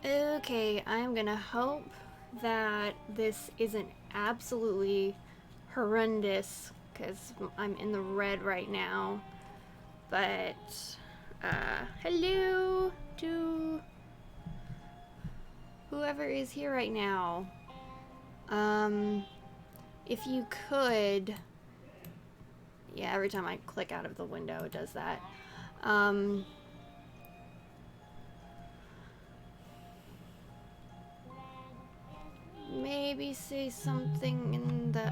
Okay, I'm gonna hope that this isn't absolutely horrendous because I'm in the red right now. But, hello to whoever is here right now. Um, if you could. Yeah, every time I click out of the window, it does that. Um, maybe say something in the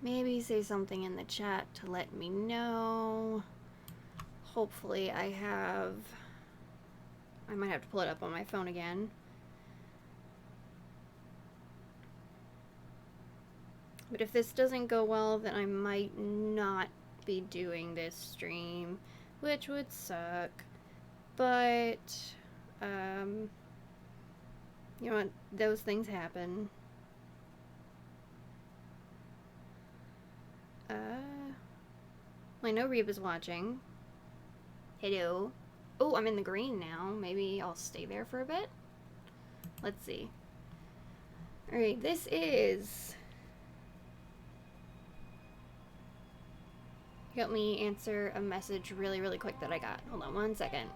maybe say something in the chat to let me know. Hopefully I might have to pull it up on my phone again. But if this doesn't go well, then I might not be doing this stream, which would suck. But, you know what? Those things happen. I know Reba's watching. Hello. Oh, I'm in the green now. Maybe I'll stay there for a bit. Let's see. Alright, this is... Help me answer a message really quick that I got. Hold on one second.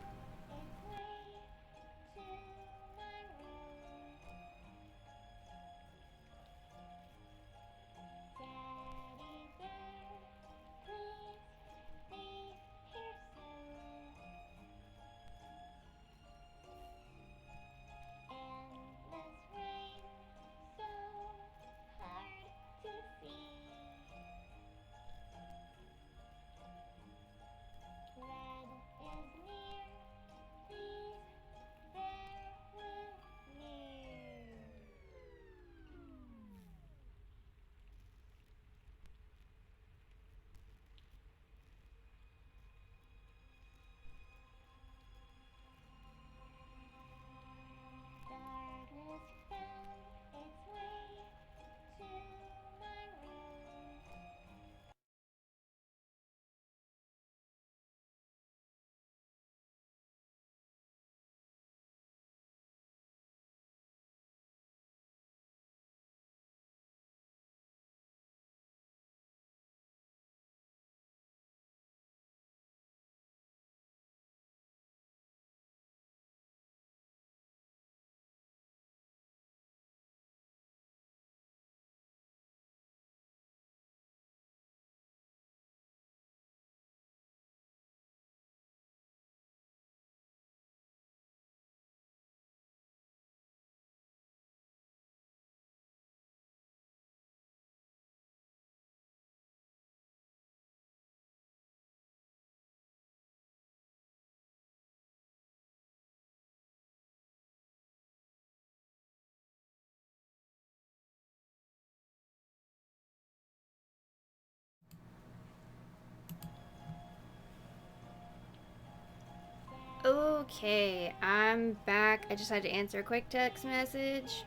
Okay, I'm back. I just had to answer a quick text message.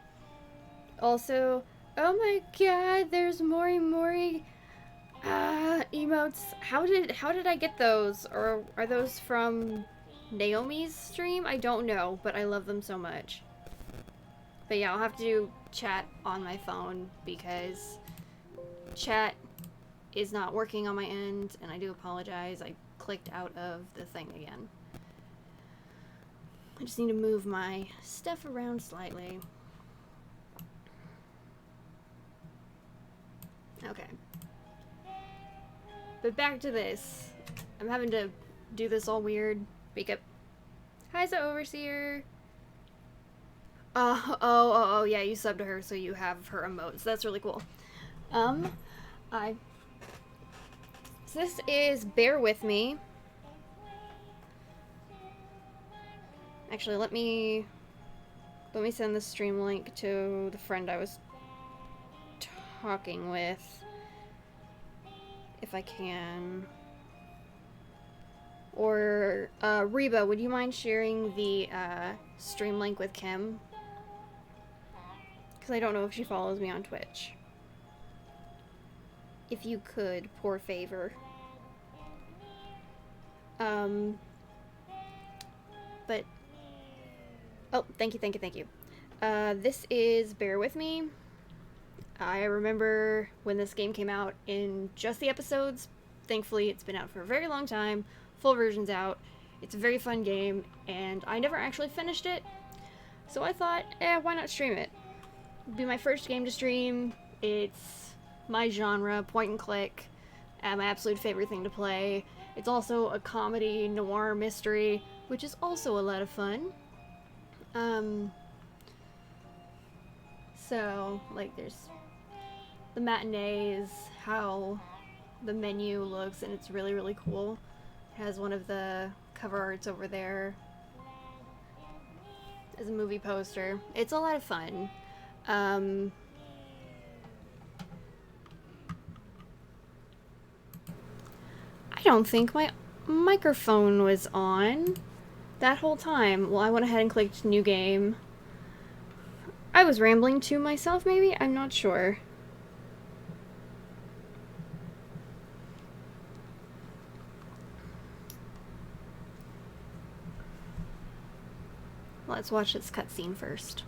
Also, oh my god, there's Mori emotes. How did I get those? Or are those from Naomi's stream? I don't know, but I love them so much. But yeah, I'll have to do chat on my phone because chat is not working on my end, and I do apologize. I clicked out of the thing again. I just need to move my stuff around slightly. Okay. But back to this. I'm having to do this all weird. Wake up. Hi, the Overseer. Oh, yeah, you subbed to her, so you have her emotes. That's really cool. I... So this is Bear With Me. Actually, let me send the stream link to the friend I was talking with. If I can. Or, Reba, would you mind sharing the, stream link with Kim? Because I don't know if she follows me on Twitch. if you could, poor favor. Um, but, oh, thank you, thank you, thank you. This is Bear With Me. I remember when this game came out in just the episodes. Thankfully, it's been out for a very long time. Full version's out. It's a very fun game, and I never actually finished it. So I thought, why not stream it? It'd be my first game to stream. It's my genre, point and click. My absolute favorite thing to play. It's also a comedy, noir, mystery, which is also a lot of fun. So, like, there's the matinees, how the menu looks, and it's really, really cool. It has one of the cover arts over there as a movie poster. It's a lot of fun. I don't think my microphone was on that whole time. Well, I went ahead and clicked new game. I was rambling to myself, maybe? I'm not sure. Let's watch this cutscene first.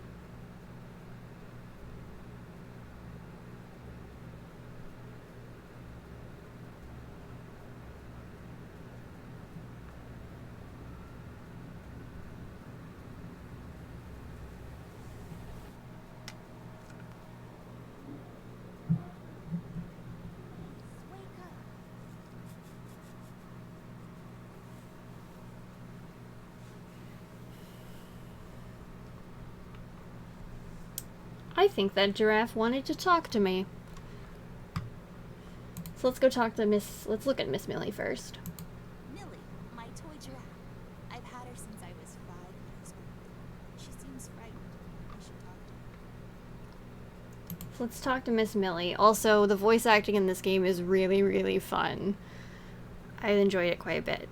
I think that giraffe wanted to talk to me. So let's go talk to let's look at Miss Millie first. Millie, my toy giraffe. I've had her since I was 5 years old. She seems frightened. I should talk to her. So let's talk to Miss Millie. Also, the voice acting in this game is really, really fun. I enjoyed it quite a bit.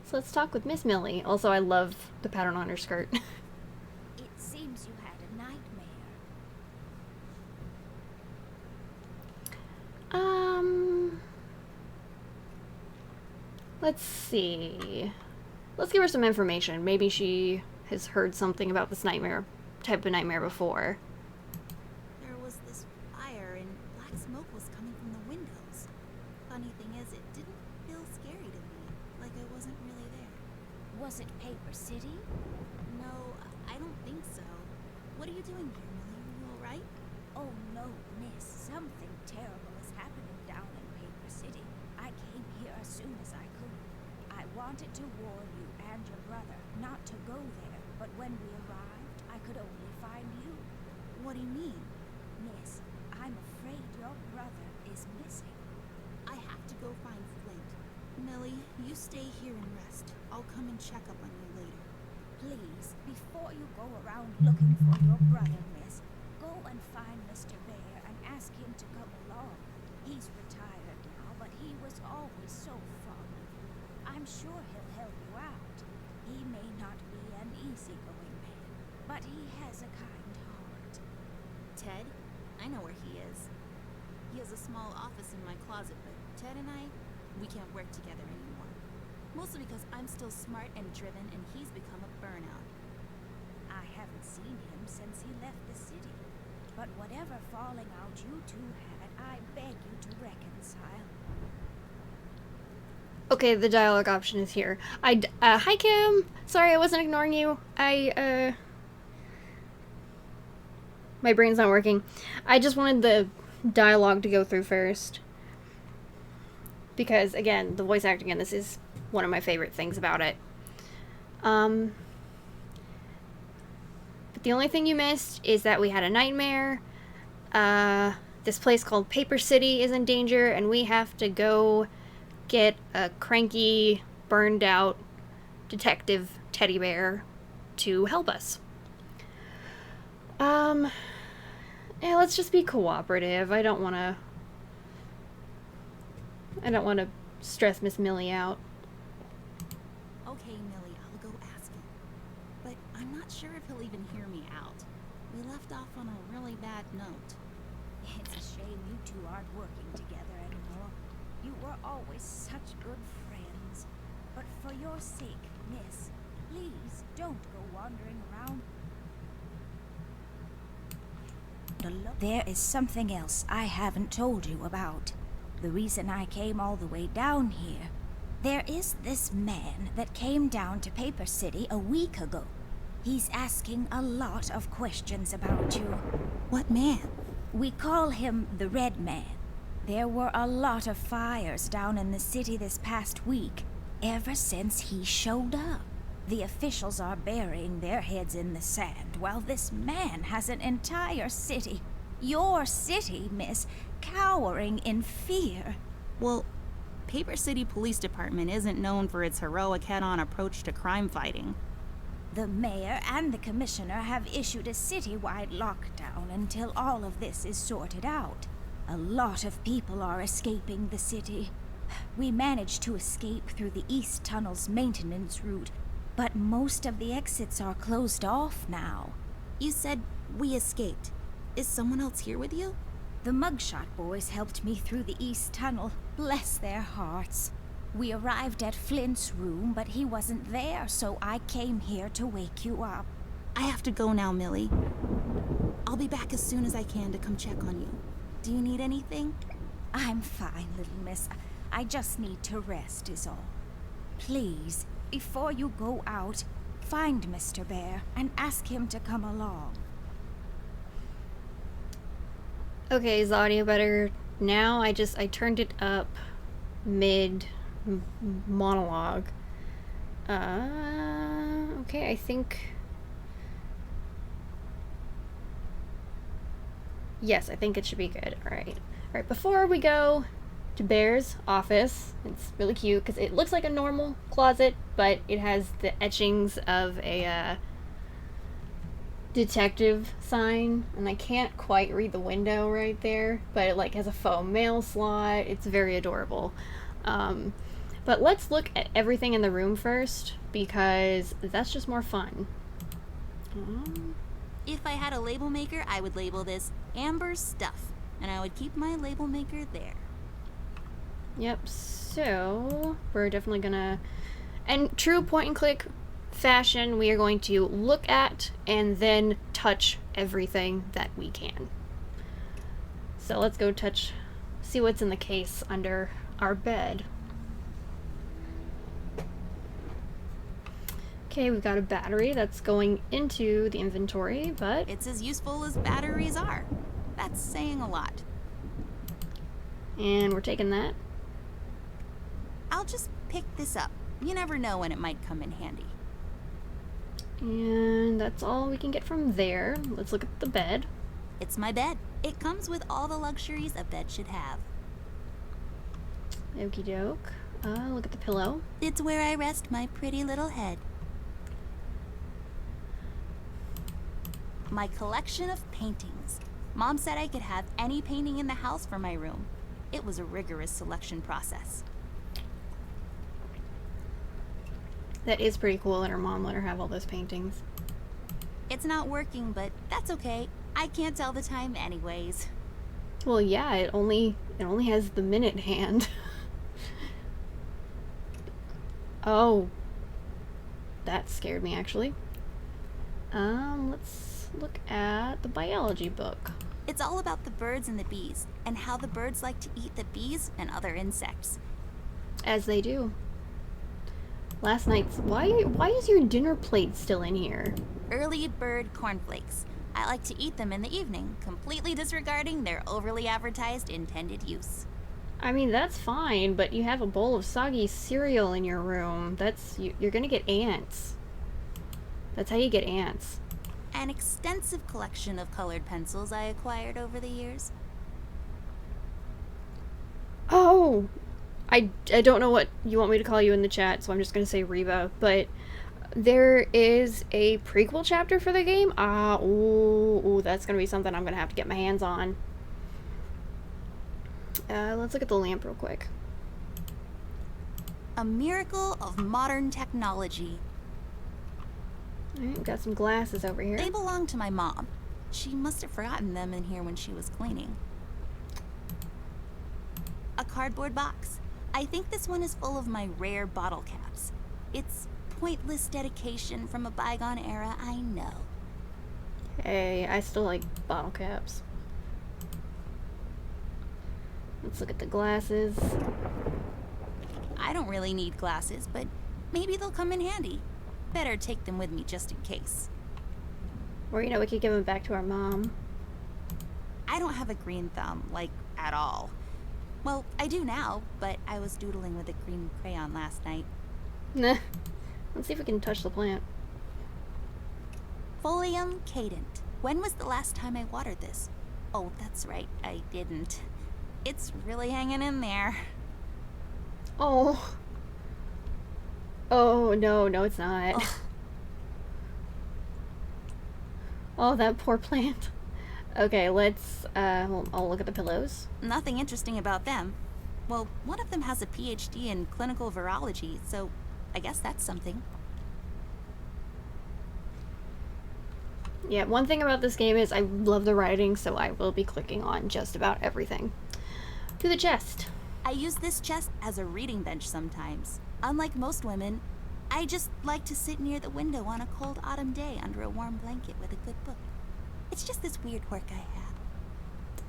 So let's talk with Miss Millie. Also, I love the pattern on her skirt. It seems you had a nightmare. Let's see. Let's give her some information. Maybe she has heard something about this type of nightmare before. There was this fire and black smoke was coming from the windows. Funny thing is, it didn't feel scary to me, like I wasn't really there. Was it Paper City? No, I don't think so. What are you doing here, Millie? Are you alright? Oh no, miss. Something terrible is happening down in Paper City. I came here as soon as I could. I wanted to warn you and your brother not to go there, but when we arrived, I could only find you. What do you mean? Miss, I'm afraid your brother is missing. I have to go find Flint. Millie, you stay here and rest. I'll come and check up on you later. Please, before you go around looking for your brother, miss, go and find Mr. Bear and ask him to come along. He's retired now, but he was always so fond of you. I'm sure he'll help you out. He may not be an easygoing man, but he has a kind heart. Ted? I know where he is. He has a small office in my closet, but Ted and I, we can't work together anymore. Mostly because I'm still smart and driven and he's become a burnout. I haven't seen him since he left the city. But whatever falling out you two had, I beg you to reconcile. Okay, the dialogue option is here. Hi Kim! Sorry, I wasn't ignoring you. My brain's not working. I just wanted the dialogue to go through first. Because, again, the voice acting in this is one of my favorite things about it. But the only thing you missed is that we had a nightmare. This place called Paper City is in danger, and we have to go get a cranky, burned out detective teddy bear to help us. Yeah, let's just be cooperative. I don't want to stress Miss Millie out. Okay, Millie, I'll go ask him. But I'm not sure if he'll even hear me out. We left off on a really bad note. It's a shame you two aren't working together anymore. You were always such good friends. But for your sake, miss, please don't go wandering around. There is something else I haven't told you about. The reason I came all the way down here. There is this man that came down to Paper City a week ago. He's asking a lot of questions about you. What man? We call him the Red Man. There were a lot of fires down in the city this past week, ever since he showed up. The officials are burying their heads in the sand, while this man has an entire city, your city, miss, cowering in fear. Well, Paper City Police Department isn't known for its heroic head-on approach to crime fighting. The mayor and the commissioner have issued a citywide lockdown until all of this is sorted out. A lot of people are escaping the city. We managed to escape through the East Tunnel's maintenance route, but most of the exits are closed off now. You said we escaped. Is someone else here with you? The Mugshot boys helped me through the East Tunnel, bless their hearts. We arrived at Flint's room, but he wasn't there, so I came here to wake you up. I have to go now, Millie. I'll be back as soon as I can to come check on you. Do you need anything? I'm fine, little miss. I just need to rest is all. Please, before you go out, find Mr. Bear and ask him to come along. Okay, is the audio better now? I turned it up mid monologue. Okay, I think... Yes, I think it should be good. Alright. Alright, before we go to Bear's office, it's really cute because it looks like a normal closet, but it has the etchings of a detective sign, and I can't quite read the window right there, but it like has a foam mail slot. It's very adorable. But let's look at everything in the room first, because that's just more fun. If I had a label maker, I would label this Amber's Stuff, and I would keep my label maker there. Yep, so we're definitely gonna, and true point and click fashion, we are going to look at and then touch everything that we can. So let's go see what's in the case under our bed. Okay, we've got a battery that's going into the inventory, but it's as useful as batteries are. That's saying a lot. And we're taking that. I'll just pick this up. You never know when it might come in handy. And that's all we can get from there. Let's look at the bed. It's my bed. It comes with all the luxuries a bed should have. Okie doke. Look at the pillow. It's where I rest my pretty little head. My collection of paintings. Mom said I could have any painting in the house for my room. It was a rigorous selection process. That is pretty cool that her mom let her have all those paintings. It's not working, but that's okay. I can't tell the time anyways. Well, yeah, it only has the minute hand. Oh. That scared me, actually. Let's look at the biology book. It's all about the birds and the bees, and how the birds like to eat the bees and other insects. As they do. Last night's... Why is your dinner plate still in here? Early bird cornflakes. I like to eat them in the evening, completely disregarding their overly advertised intended use. I mean, that's fine, but you have a bowl of soggy cereal in your room. You're gonna get ants. That's how you get ants. An extensive collection of colored pencils I acquired over the years. Oh! I don't know what you want me to call you in the chat, so I'm just gonna say Reba, but there is a prequel chapter for the game. Ooh, that's gonna be something I'm gonna have to get my hands on. Let's look at the lamp real quick. A miracle of modern technology. Alright, got some glasses over here. They belong to my mom. She must have forgotten them in here when she was cleaning. cardboard box. I think this one is full of my rare bottle caps. It's pointless dedication from a bygone era, I know. Hey, I still like bottle caps. Let's look at the glasses. I don't really need glasses, but maybe they'll come in handy. Better take them with me just in case. Or, you know, we could give them back to our mom. I don't have a green thumb, like, at all. Well, I do now, but I was doodling with a green crayon last night. Nah. Let's see if we can touch the plant. Folium cadent. When was the last time I watered this? Oh, that's right, I didn't. It's really hanging in there. Oh. Oh, no, no, it's not. Ugh. Oh, that poor plant. Okay, let's, I'll look at the pillows. Nothing interesting about them. Well, one of them has a PhD in clinical virology, so I guess that's something. Yeah, one thing about this game is I love the writing, so I will be clicking on just about everything. To the chest. I use this chest as a reading bench sometimes. Unlike most women, I just like to sit near the window on a cold autumn day under a warm blanket with a good book. It's just this weird quirk I have.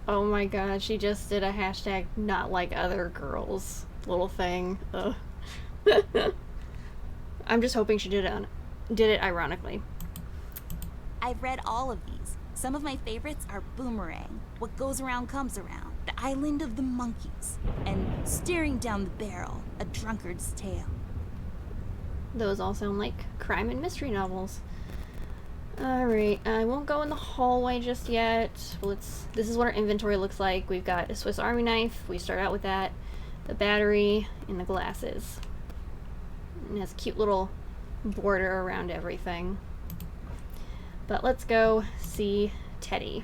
Oh my god, she just did a hashtag not like other girls little thing. Ugh. I'm just hoping she did it ironically. I've read all of these. Some of my favorites are Boomerang, What Goes Around Comes Around, The Island of the Monkeys, and Staring Down the Barrel, A Drunkard's Tale. Those all sound like crime and mystery novels. Alright, I won't go in the hallway just yet. This is what our inventory looks like. We've got a Swiss Army knife. We start out with that. The battery and the glasses. And it has a cute little border around everything. But let's go see Teddy.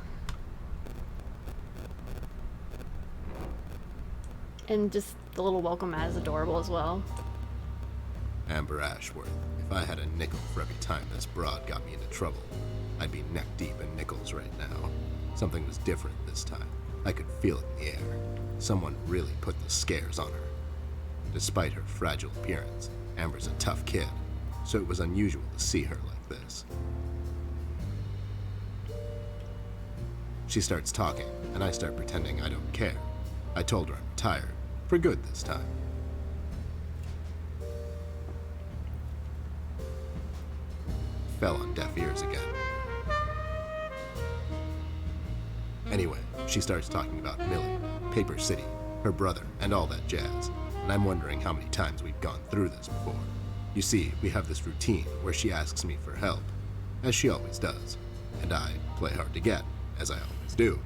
And just the little welcome mat is adorable as well. Amber Ashworth, if I had a nickel for every time this broad got me into trouble, I'd be neck deep in nickels right now. Something was different this time. I could feel it in the air. Someone really put the scares on her. Despite her fragile appearance, Amber's a tough kid, so it was unusual to see her like this. She starts talking, and I start pretending I don't care. I told her I'm retired, for good this time. Fell on deaf ears again. Anyway, she starts talking about Millie, Paper City, her brother, and all that jazz, and I'm wondering how many times we've gone through this before. You see, we have this routine where she asks me for help, as she always does, and I play hard to get, as I always do.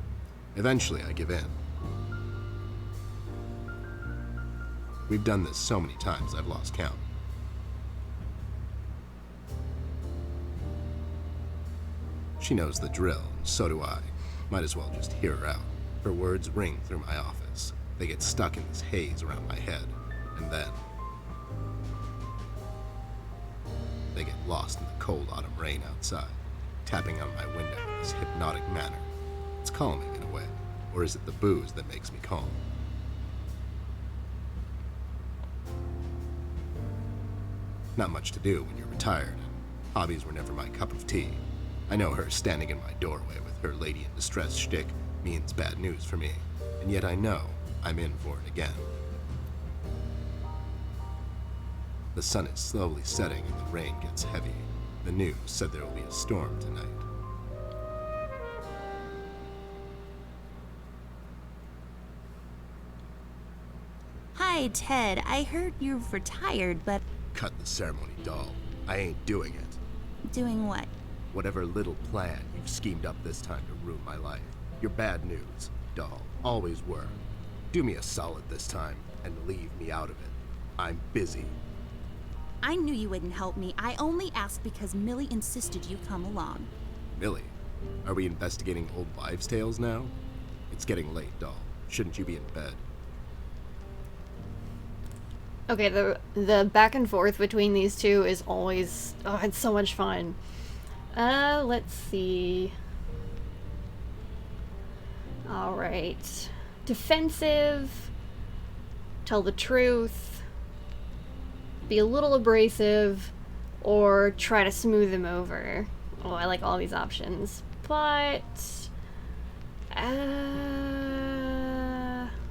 Eventually, I give in. We've done this so many times I've lost count. She knows the drill, and so do I. Might as well just hear her out. Her words ring through my office. They get stuck in this haze around my head, and then they get lost in the cold autumn rain outside, tapping on my window in this hypnotic manner. It's calming in a way, or is it the booze that makes me calm? Not much to do when you're retired, and hobbies were never my cup of tea. I know her standing in my doorway with her lady in distress shtick means bad news for me, and yet I know I'm in for it again. The sun is slowly setting and the rain gets heavy. The news said there will be a storm tonight. Hi, Ted. I heard you've retired, but... Cut the ceremony, doll. I ain't doing it. Doing what? Whatever little plan you've schemed up this time to ruin my life. You're bad news, doll. Always were. Do me a solid this time and leave me out of it. I'm busy. I knew you wouldn't help me. I only asked because Millie insisted you come along. Millie, are we investigating old wives' tales now? It's getting late, doll. Shouldn't you be in bed? Okay, the back and forth between these two is always, oh, it's so much fun. Let's see. Alright. Defensive. tell the truth, be a little abrasive, or try to smooth him over. Oh, I like all these options. But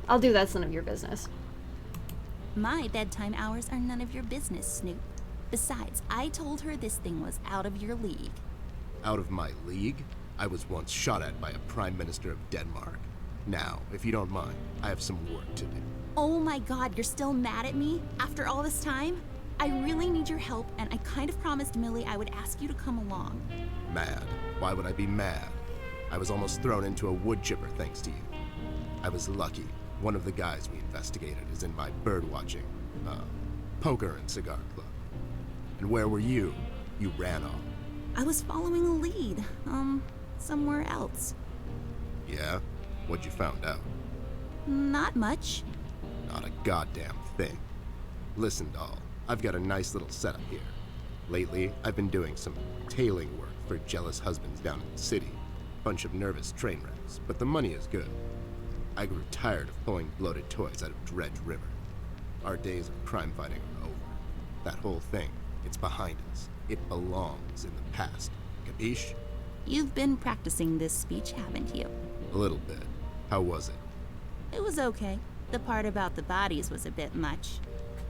I'll do that's none of your business. My bedtime hours are none of your business, Snoop. Besides, I told her this thing was out of your league. Out of my league? I was once shot at by a prime minister of Denmark. Now, if you don't mind, I have some work to do. Oh my god, you're still mad at me? After all this time? I really need your help, and I kind of promised Millie I would ask you to come along. Mad? Why would I be mad? I was almost thrown into a wood chipper thanks to you. I was lucky. One of the guys we investigated is in my birdwatching, poker and cigar club. And where were you? You ran off. I was following a lead, somewhere else. Yeah? What'd you found out? Not much. Not a goddamn thing. Listen, doll, I've got a nice little setup here. Lately, I've been doing some tailing work for jealous husbands down in the city. Bunch of nervous train wrecks, but the money is good. I grew tired of pulling bloated toys out of Dredge River. Our days of crime fighting are over. That whole thing, it's behind us. It belongs in the past. Capiche? You've been practicing this speech, haven't you? A little bit. How was it? It was okay. The part about the bodies was a bit much.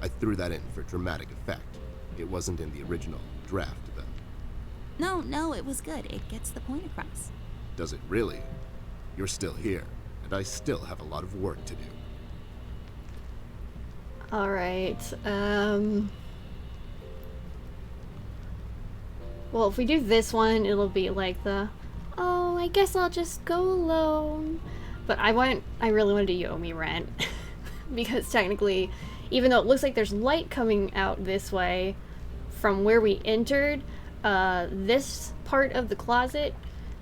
I threw that in for dramatic effect. It wasn't in the original draft, though. No, it was good. It gets the point across. Does it really? You're still here, and I still have a lot of work to do. Alright, well, if we do this one, it'll be like oh, I guess I'll just go alone. But I really want to do You Owe Me Rent. Because technically, even though it looks like there's light coming out this way from where we entered, this part of the closet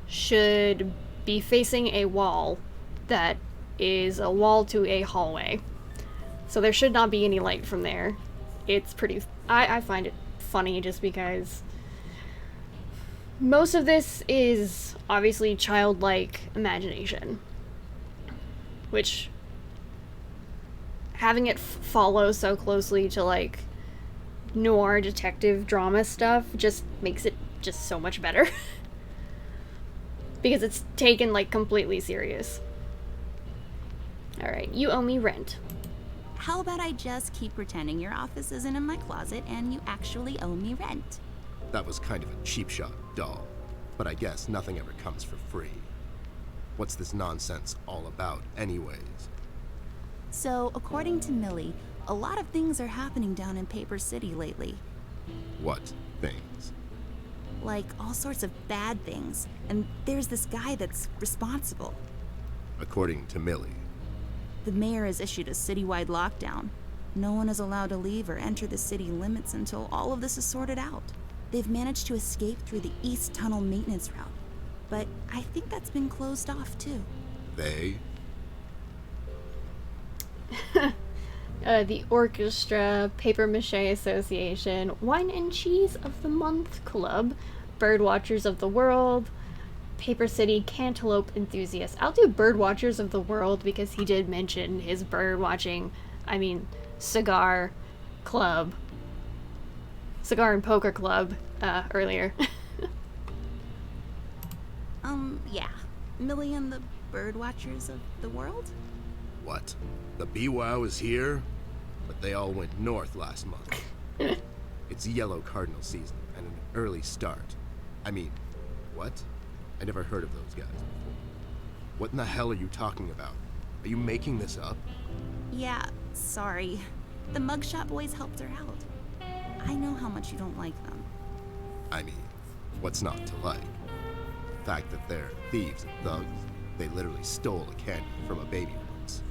should be facing a wall that is a wall to a hallway. So there should not be any light from there. It's pretty... I find it funny just because most of this is obviously childlike imagination. Which, having it follow so closely to, like, noir detective drama stuff just makes it just so much better. Because it's taken, like, completely serious. Alright, You Owe Me Rent. How about I just keep pretending your office isn't in my closet and you actually owe me rent? That was kind of a cheap shot, doll. But I guess nothing ever comes for free. What's this nonsense all about, anyways? So, according to Millie, a lot of things are happening down in Paper City lately. What things? Like, all sorts of bad things. And there's this guy that's responsible. According to Millie. The mayor has issued a citywide lockdown. No one is allowed to leave or enter the city limits until all of this is sorted out. They've managed to escape through the East Tunnel maintenance route. But I think that's been closed off, too. They? The Orchestra, Paper Mache Association, Wine and Cheese of the Month Club, Birdwatchers of the World, Paper City Cantaloupe Enthusiasts. I'll do Birdwatchers of the World because he did mention his cigar club, cigar and poker club, earlier. Yeah. Millie and the Birdwatchers of the World? What? The BWOW is here? But they all went north last month. It's yellow cardinal season and an early start. What? I never heard of those guys before. What in the hell are you talking about? Are you making this up? Yeah, sorry. The Mugshot Boys helped her out. I know how much you don't like them. What's not to like? The fact that they're thieves and thugs. They literally stole a candy from a baby once.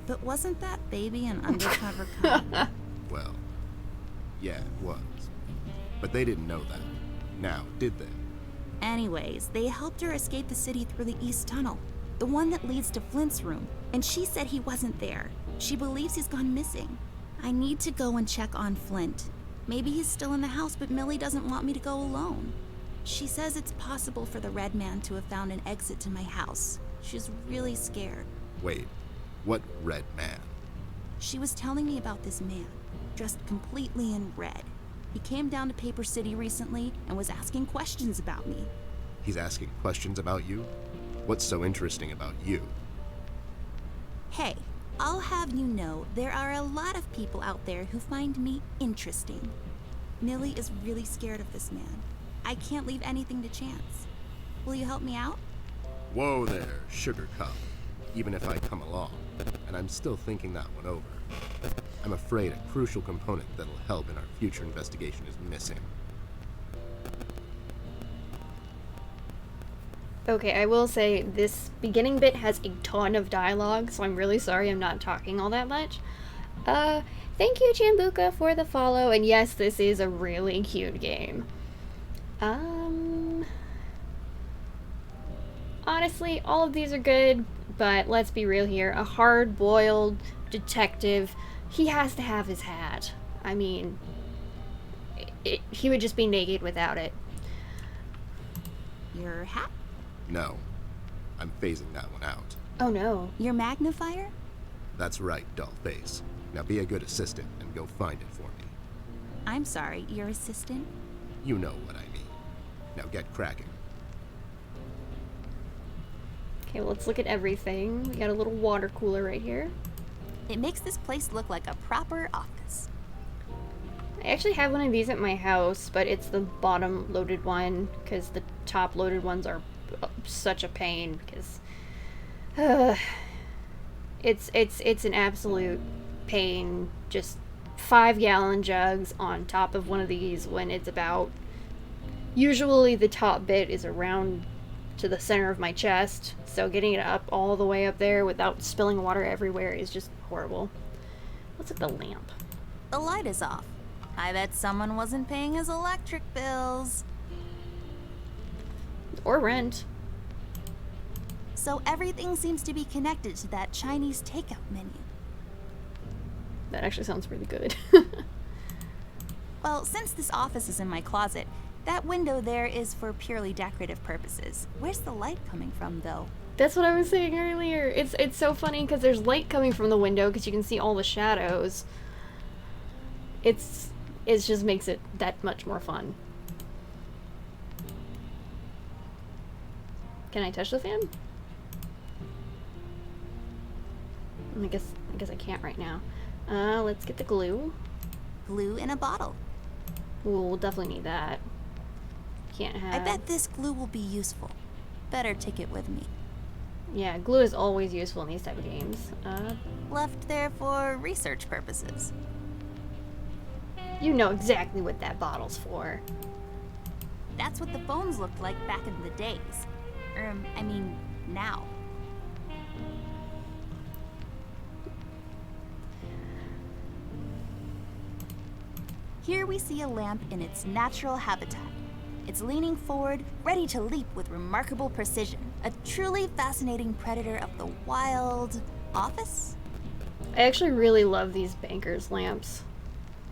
But wasn't that baby an undercover cop? Well, yeah, it was. But they didn't know that. Now, did they? Anyways, they helped her escape the city through the East Tunnel, the one that leads to Flint's room, and she said he wasn't there. She believes he's gone missing. I need to go and check on Flint. Maybe he's still in the house, but Millie doesn't want me to go alone. She says it's possible for the Red Man to have found an exit to my house. She's really scared. Wait, what Red Man? She was telling me about this man, dressed completely in red. He came down to Paper City recently and was asking questions about me. He's asking questions about you? What's so interesting about you? Hey, I'll have you know there are a lot of people out there who find me interesting. Millie is really scared of this man. I can't leave anything to chance. Will you help me out? Whoa there, sugar cup. Even if I come along, and I'm still thinking that one over. I'm afraid a crucial component that'll help in our future investigation is missing. Okay, I will say this beginning bit has a ton of dialogue, so I'm really sorry I'm not talking all that much. Thank you, Chambuka, for the follow, and yes, this is a really cute game. Honestly, all of these are good, but let's be real here. A hard-boiled detective, he has to have his hat. I mean, he would just be naked without it. Your hat? No. I'm phasing that one out. Oh no. Your magnifier? That's right, dollface. Now be a good assistant and go find it for me. I'm sorry, your assistant? You know what I mean. Now get cracking. Okay, well, let's look at everything. We got a little water cooler right here. It makes this place look like a proper office. I actually have one of these at my house, but it's the bottom loaded one because the top loaded ones are such a pain because it's an absolute pain. Just 5-gallon jugs on top of one of these when it's about, usually the top bit is around to the center of my chest, so getting it up all the way up there without spilling water everywhere is just horrible. Let's look at the lamp. The light is off. I bet someone wasn't paying his electric bills. Or rent. So everything seems to be connected to that Chinese takeout menu. That actually sounds really good. Well, since this office is in my closet, that window there is for purely decorative purposes. Where's the light coming from, though? That's what I was saying earlier. It's so funny because there's light coming from the window because you can see all the shadows. It just makes it that much more fun. Can I touch the fan? I guess I can't right now. Let's get the glue. Glue in a bottle. Ooh, we'll definitely need that. Can't have... I bet this glue will be useful. Better take it with me. Yeah, glue is always useful in these type of games. Left there for research purposes. You know exactly what that bottle's for. That's what the phones looked like back in the days. I mean, now. Here we see a lamp in its natural habitat. It's leaning forward, ready to leap with remarkable precision. A truly fascinating predator of the wild office? I actually really love these banker's lamps.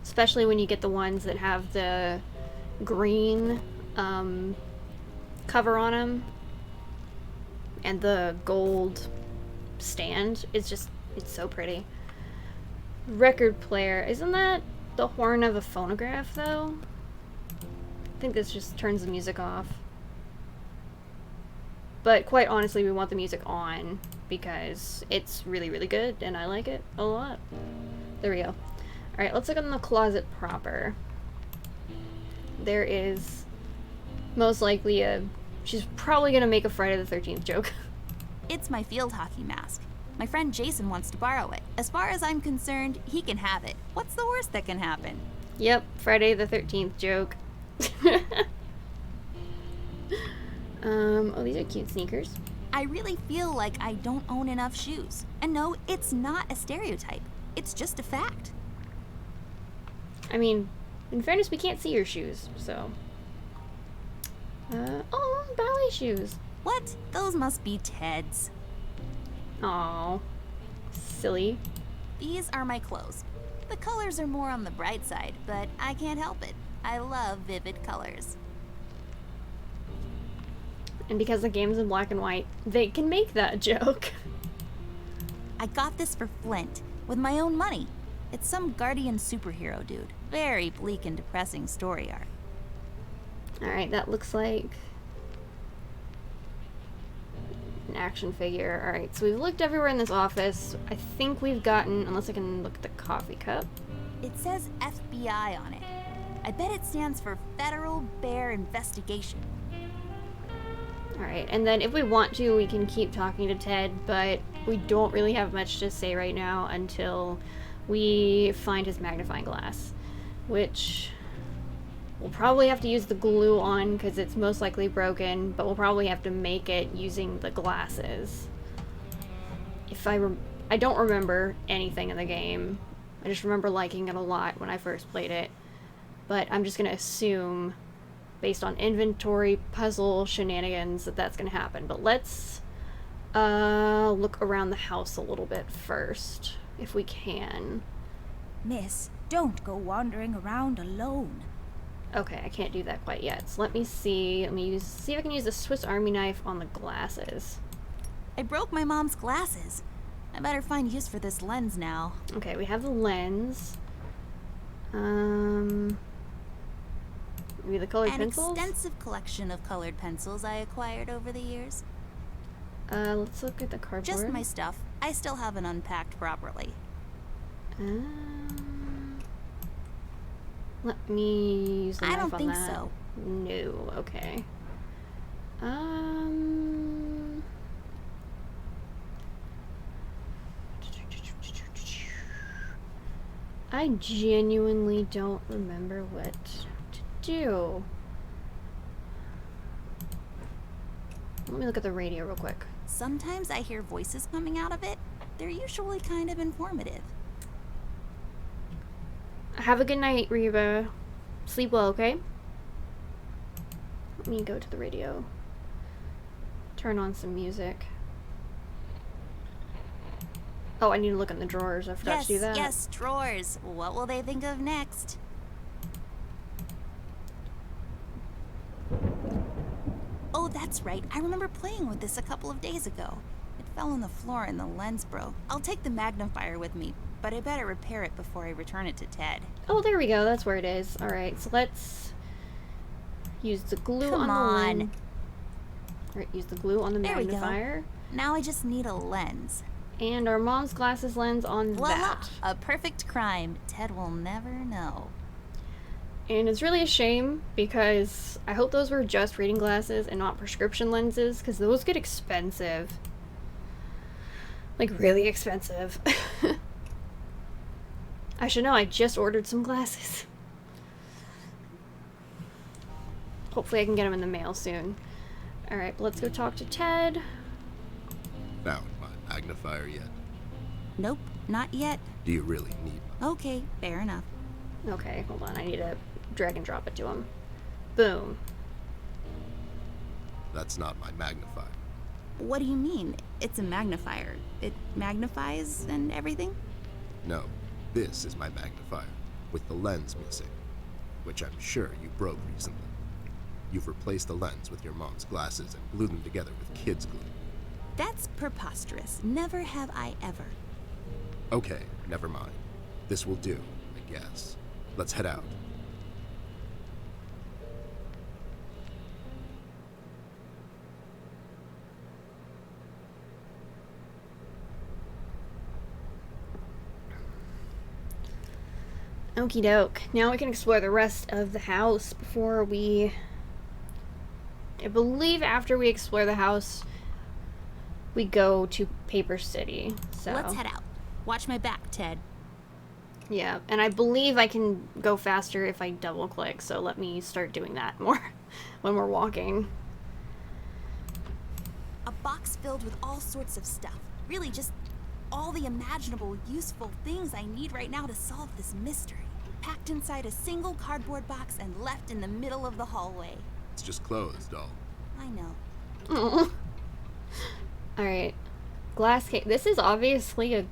Especially when you get the ones that have the green cover on them. And the gold stand. It's so pretty. Record player. Isn't that the horn of a phonograph, though? I think this just turns the music off. But quite honestly, we want the music on because it's really, really good and I like it a lot. There we go. Alright, let's look in the closet proper. There is most likely she's probably gonna make a Friday the 13th joke. It's my field hockey mask. My friend Jason wants to borrow it. As far as I'm concerned, he can have it. What's the worst that can happen? Yep, Friday the 13th joke. Oh, these are cute sneakers. I really feel like I don't own enough shoes. And no, it's not a stereotype. It's just a fact. I mean, in fairness, we can't see your shoes, so... oh, ballet shoes. What? Those must be Ted's. Aw, silly. These are my clothes. The colors are more on the bright side, but I can't help it. I love vivid colors. And because the game's in black and white, they can make that joke. I got this for Flint. with my own money. It's some guardian superhero dude. Very bleak and depressing story arc. Alright, that looks like an action figure. Alright, so we've looked everywhere in this office. I think we've gotten, unless I can look at the coffee cup. It says FBI on it. I bet it stands for Federal Bear Investigation. Alright, and then if we want to, we can keep talking to Ted, but we don't really have much to say right now until we find his magnifying glass, which we'll probably have to use the glue on because it's most likely broken, but we'll probably have to make it using the glasses. If I don't remember anything in the game. I just remember liking it a lot when I first played it, but I'm just gonna assume based on inventory puzzle shenanigans that that's gonna happen. But let's look around the house a little bit first, if we can. Miss, don't go wandering around alone. Okay, I can't do that quite yet. So let me see. See if I can use the Swiss Army knife on the glasses. I broke my mom's glasses. I better find use for this lens now. Okay, we have the lens. Maybe the colored pencils? An extensive collection of colored pencils I acquired over the years. Let's look at the cardboard. Just my stuff. I still haven't unpacked properly. Let me use the knife on that. I don't think so. No, okay. I genuinely don't remember what to do. Let me look at the radio real quick. Sometimes I hear voices coming out of it. They're usually kind of informative. Have a good night, Reba. Sleep well, okay? Let me go to the radio. Turn on some music. Oh, I need to look in the drawers. I forgot to do that. Yes, drawers. What will they think of next? Oh, that's right. I remember playing with this a couple of days ago. It fell on the floor and the lens broke. I'll take the magnifier with me, but I better repair it before I return it to Ted. Oh, there we go. That's where it is. Alright, so let's use the glue Come on the on. lens. Alright, use the glue on the There we magnifier. go. Now I just need a lens. And our mom's glasses lens on Voila! that. A perfect crime. Ted will never know. And it's really a shame because I hope those were just reading glasses and not prescription lenses, because those get expensive. Like, really expensive. I should know, I just ordered some glasses. Hopefully I can get them in the mail soon. Alright, let's go talk to Ted. Found my magnifier yet? Nope, not yet. Do you really need one? Okay, fair enough. Okay, hold on, I need to drag and drop it to him. Boom. That's not my magnifier. What do you mean? It's a magnifier. It magnifies and everything? No, this is my magnifier, with the lens missing, which I'm sure you broke recently. You've replaced the lens with your mom's glasses and glued them together with kids' glue. That's preposterous. Never have I ever. Okay, never mind. This will do, I guess. Let's head out. Okie doke. Now we can explore the rest of the house before we... I believe after we explore the house, we go to Paper City. So Let's head out. Watch my back, Ted. yeah, and I believe I can go faster if I double click, so let me start doing that more when we're walking. A box filled with all sorts of stuff. Really just all the imaginable, useful things I need right now to solve this mystery. Packed inside a single cardboard box and left in the middle of the hallway. It's just closed, doll. I know. Oh. Alright. Glass case. This is obviously a...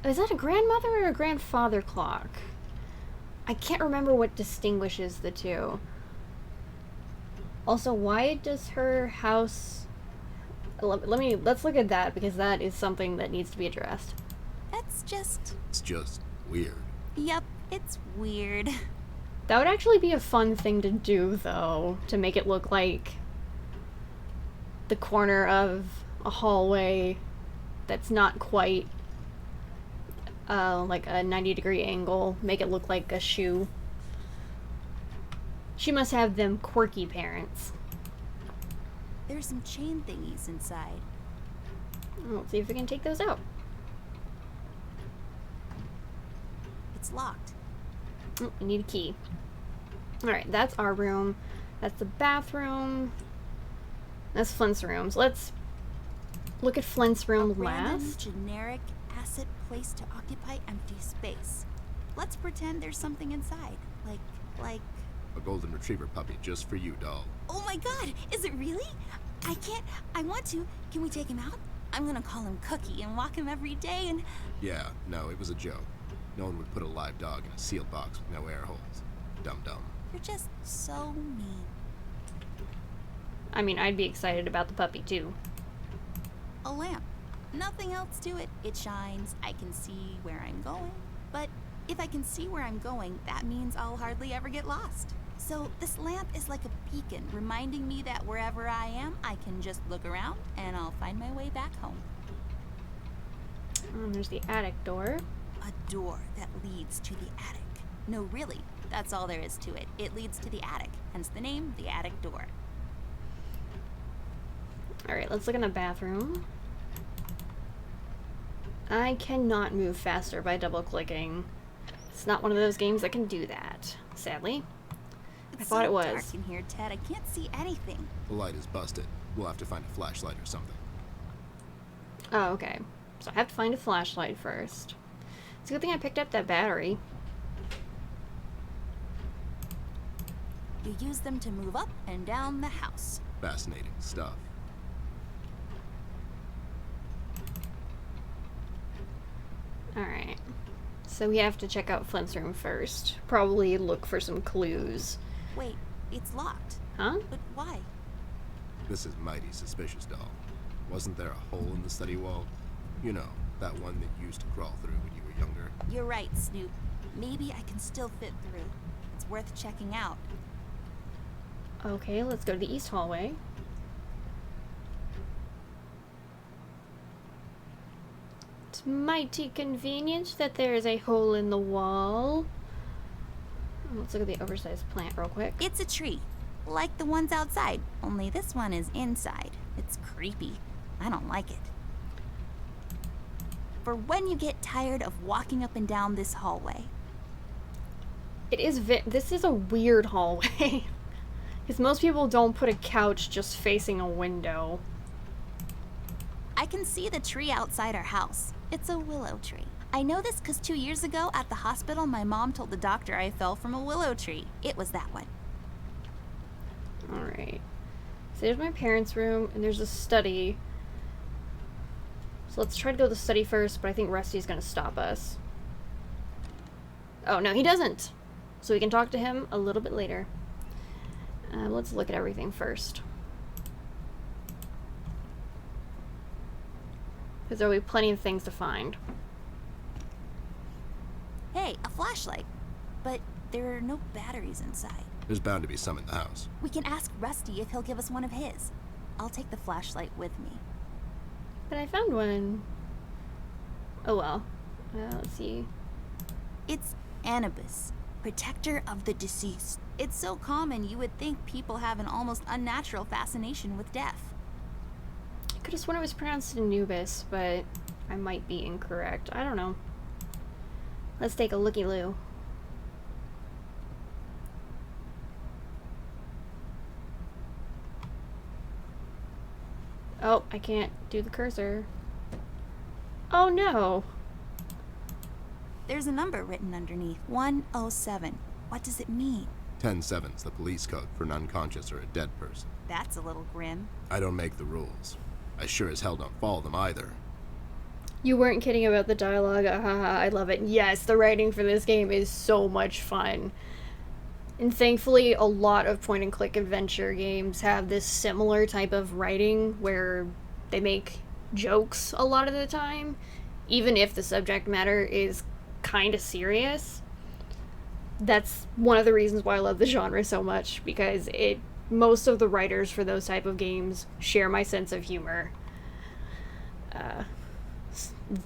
Is that a grandmother or a grandfather clock? I can't remember what distinguishes the two. Also, why does her house... Let's look at that, because that is something that needs to be addressed. That's just... It's just weird. Yep, it's weird. That would actually be a fun thing to do, though, to make it look like the corner of a hallway that's not quite like a 90-degree angle. Make it look like a shoe. She must have them quirky parents. There's some chain thingies inside. Let's see if we can take those out. It's locked. Oh, we need a key. Alright, that's our room. That's the bathroom. That's Flint's room. So let's look at Flint's room Random, last. generic, asset place to occupy empty space. Let's pretend there's something inside. Like... A golden retriever puppy just for you, doll. Oh my god, is it really? I want to. Can we take him out? I'm gonna call him Cookie and walk him every day and... Yeah, no, it was a joke. No one would put a live dog in a sealed box with no air holes. Dum-dum. You're just so mean. I mean, I'd be excited about the puppy, too. A lamp. Nothing else to it. It shines. I can see where I'm going. But if I can see where I'm going, that means I'll hardly ever get lost. So this lamp is like a beacon, reminding me that wherever I am, I can just look around and I'll find my way back home. There's the attic door. A door that leads to the attic. No, really, that's all there is to it. It leads to the attic, hence the name, the attic door. Alright, let's look in the bathroom. I cannot move faster by double-clicking. It's not one of those games that can do that, sadly. I thought it was. It's so dark in here, Ted. I can't see anything. The light is busted. We'll have to find a flashlight or something. Oh, okay. So I have to find a flashlight first. It's a good thing I picked up that battery. You use them to move up and down the house. Fascinating stuff. Alright. So we have to check out Flint's room first. Probably look for some clues. Wait, it's locked. Huh? But why? This is mighty suspicious, doll. Wasn't there a hole in the study wall? You know, that one that you used to crawl through when you were younger. You're right, Snoop. Maybe I can still fit through. It's worth checking out. Okay, let's go to the east hallway. It's mighty convenient that there is a hole in the wall. Let's look at the oversized plant real quick. It's a tree, like the ones outside, only this one is inside. It's creepy. I don't like it. For when you get tired of walking up and down this hallway. It is this is a weird hallway. Because most people don't put a couch just facing a window. I can see the tree outside our house. It's a willow tree. I know this because 2 years ago at the hospital, my mom told the doctor I fell from a willow tree. It was that one. Alright. So there's my parents' room, and there's a study. So let's try to go to the study first, but I think Rusty's gonna stop us. Oh, no, he doesn't! So we can talk to him a little bit later. Let's look at everything first. Because there'll be plenty of things to find. Hey, a flashlight. But there are no batteries inside. There's bound to be some in the house. We can ask Rusty if he'll give us one of his. I'll take the flashlight with me. But I found one. Oh well. Let's see. It's Anubis, protector of the deceased. It's so common you would think people have an almost unnatural fascination with death. I could have sworn it was pronounced Anubis, but I might be incorrect. I don't know. Let's take a looky-loo. Oh, I can't do the cursor. Oh no! There's a number written underneath. 107. What does it mean? 10-7's the police code for an unconscious or a dead person. That's a little grim. I don't make the rules. I sure as hell don't follow them either. You weren't kidding about the dialogue. I love it. Yes, the writing for this game is so much fun. And thankfully, a lot of point-and-click adventure games have this similar type of writing where they make jokes a lot of the time. even if the subject matter is kind of serious, that's one of the reasons why I love the genre so much, because most of the writers for those type of games share my sense of humor.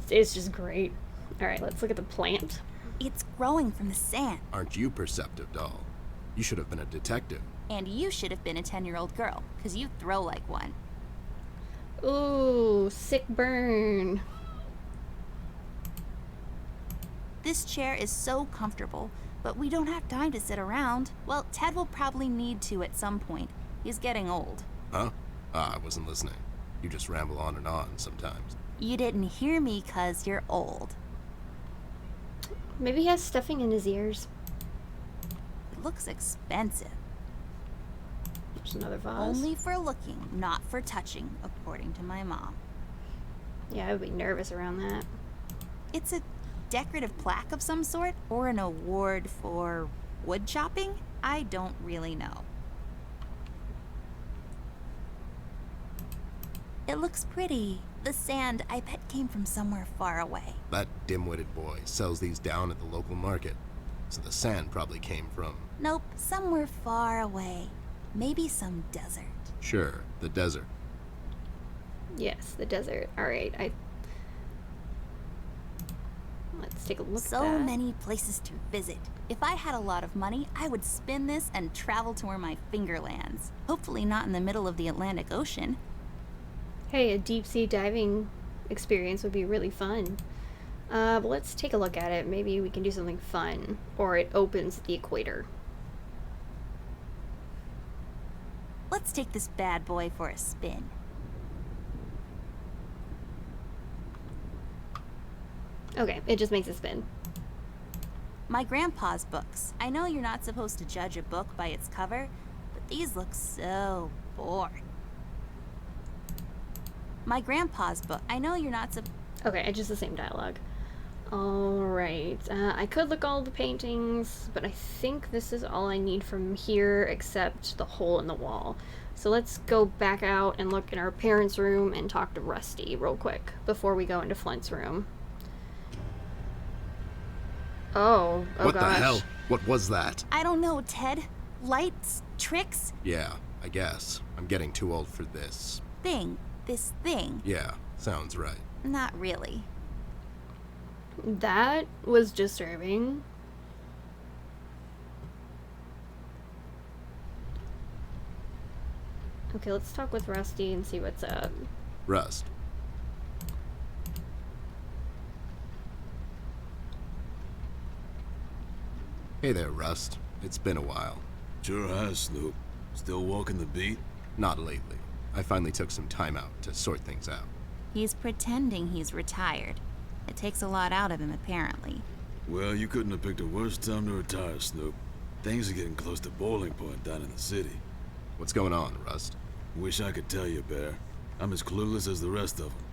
It's just great. All right, let's look at the plant. It's growing from the sand. Aren't you perceptive, doll? You should have been a detective. And you should have been a 10-year-old girl, because you throw like one. Ooh, sick burn. This chair is so comfortable, but we don't have time to sit around. Well, Ted will probably need to at some point. He's getting old. Huh? I wasn't listening. You just ramble on and on sometimes. You didn't hear me 'cause you're old. Maybe he has stuffing in his ears. It looks expensive. There's another vase. Only for looking, not for touching, according to my mom. Yeah, I would be nervous around that. It's a decorative plaque of some sort, or an award for wood chopping? I don't really know. It looks pretty. The sand, I bet, came from somewhere far away. That dim-witted boy sells these down at the local market. So the sand probably came from... Nope, somewhere far away. Maybe some desert. Sure, the desert. Yes, the desert. Alright, let's take a look at So that. many places to visit. If I had a lot of money, I would spin this and travel to where my finger lands. Hopefully not in the middle of the Atlantic Ocean. Hey, a deep sea diving experience would be really fun. But let's take a look at it. Maybe we can do something fun. Or it opens the equator. Let's take this bad boy for a spin. Okay, it just makes it spin. My grandpa's books. I know you're not supposed to judge a book by its cover, but these look so boring. My grandpa's book. I know you're not Okay, it's just the same dialogue. Alright, I could look all the paintings, but I think this is all I need from here except the hole in the wall. So let's go back out and look in our parents' room and talk to Rusty real quick before we go into Flint's room. Oh What gosh. the hell? What was that? I don't know, Ted. Lights? Tricks? Yeah, I guess. I'm getting too old for this. This thing. Yeah, sounds right. Not really. That was disturbing. Okay, let's talk with Rusty and see what's up. Rust. Hey there, Rust. It's been a while. Sure has, Snoop. Still walking the beat? Not lately. I finally took some time out to sort things out. He's pretending he's retired. It takes a lot out of him, apparently. Well, you couldn't have picked a worse time to retire, Snoop. Things are getting close to boiling point down in the city. What's going on, Rust? Wish I could tell you, Bear. I'm as clueless as the rest of them.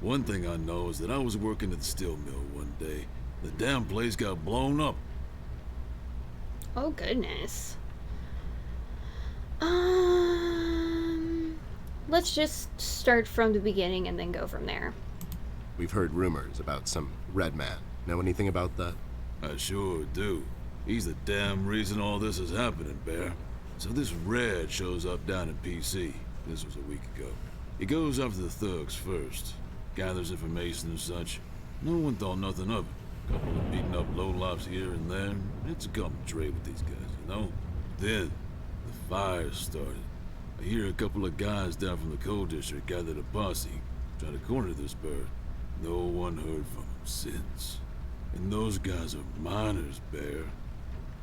One thing I know is that I was working at the steel mill one day. The damn place got blown up. Oh goodness. Let's just start from the beginning and then go from there. We've heard rumors about some red man. Know anything about that? I sure do. He's the damn reason all this is happening, Bear. So this Red shows up down in PC. This was a week ago. He goes after the thugs first. Gathers information and such. No one thought nothing of it. Couple of beaten up lowlifes here and there. It's a common trade with these guys, you know? Then, the fire started. I hear a couple of guys down from the coal district gathered a posse, trying to corner this bird. No one heard from him since. And those guys are miners, Bear.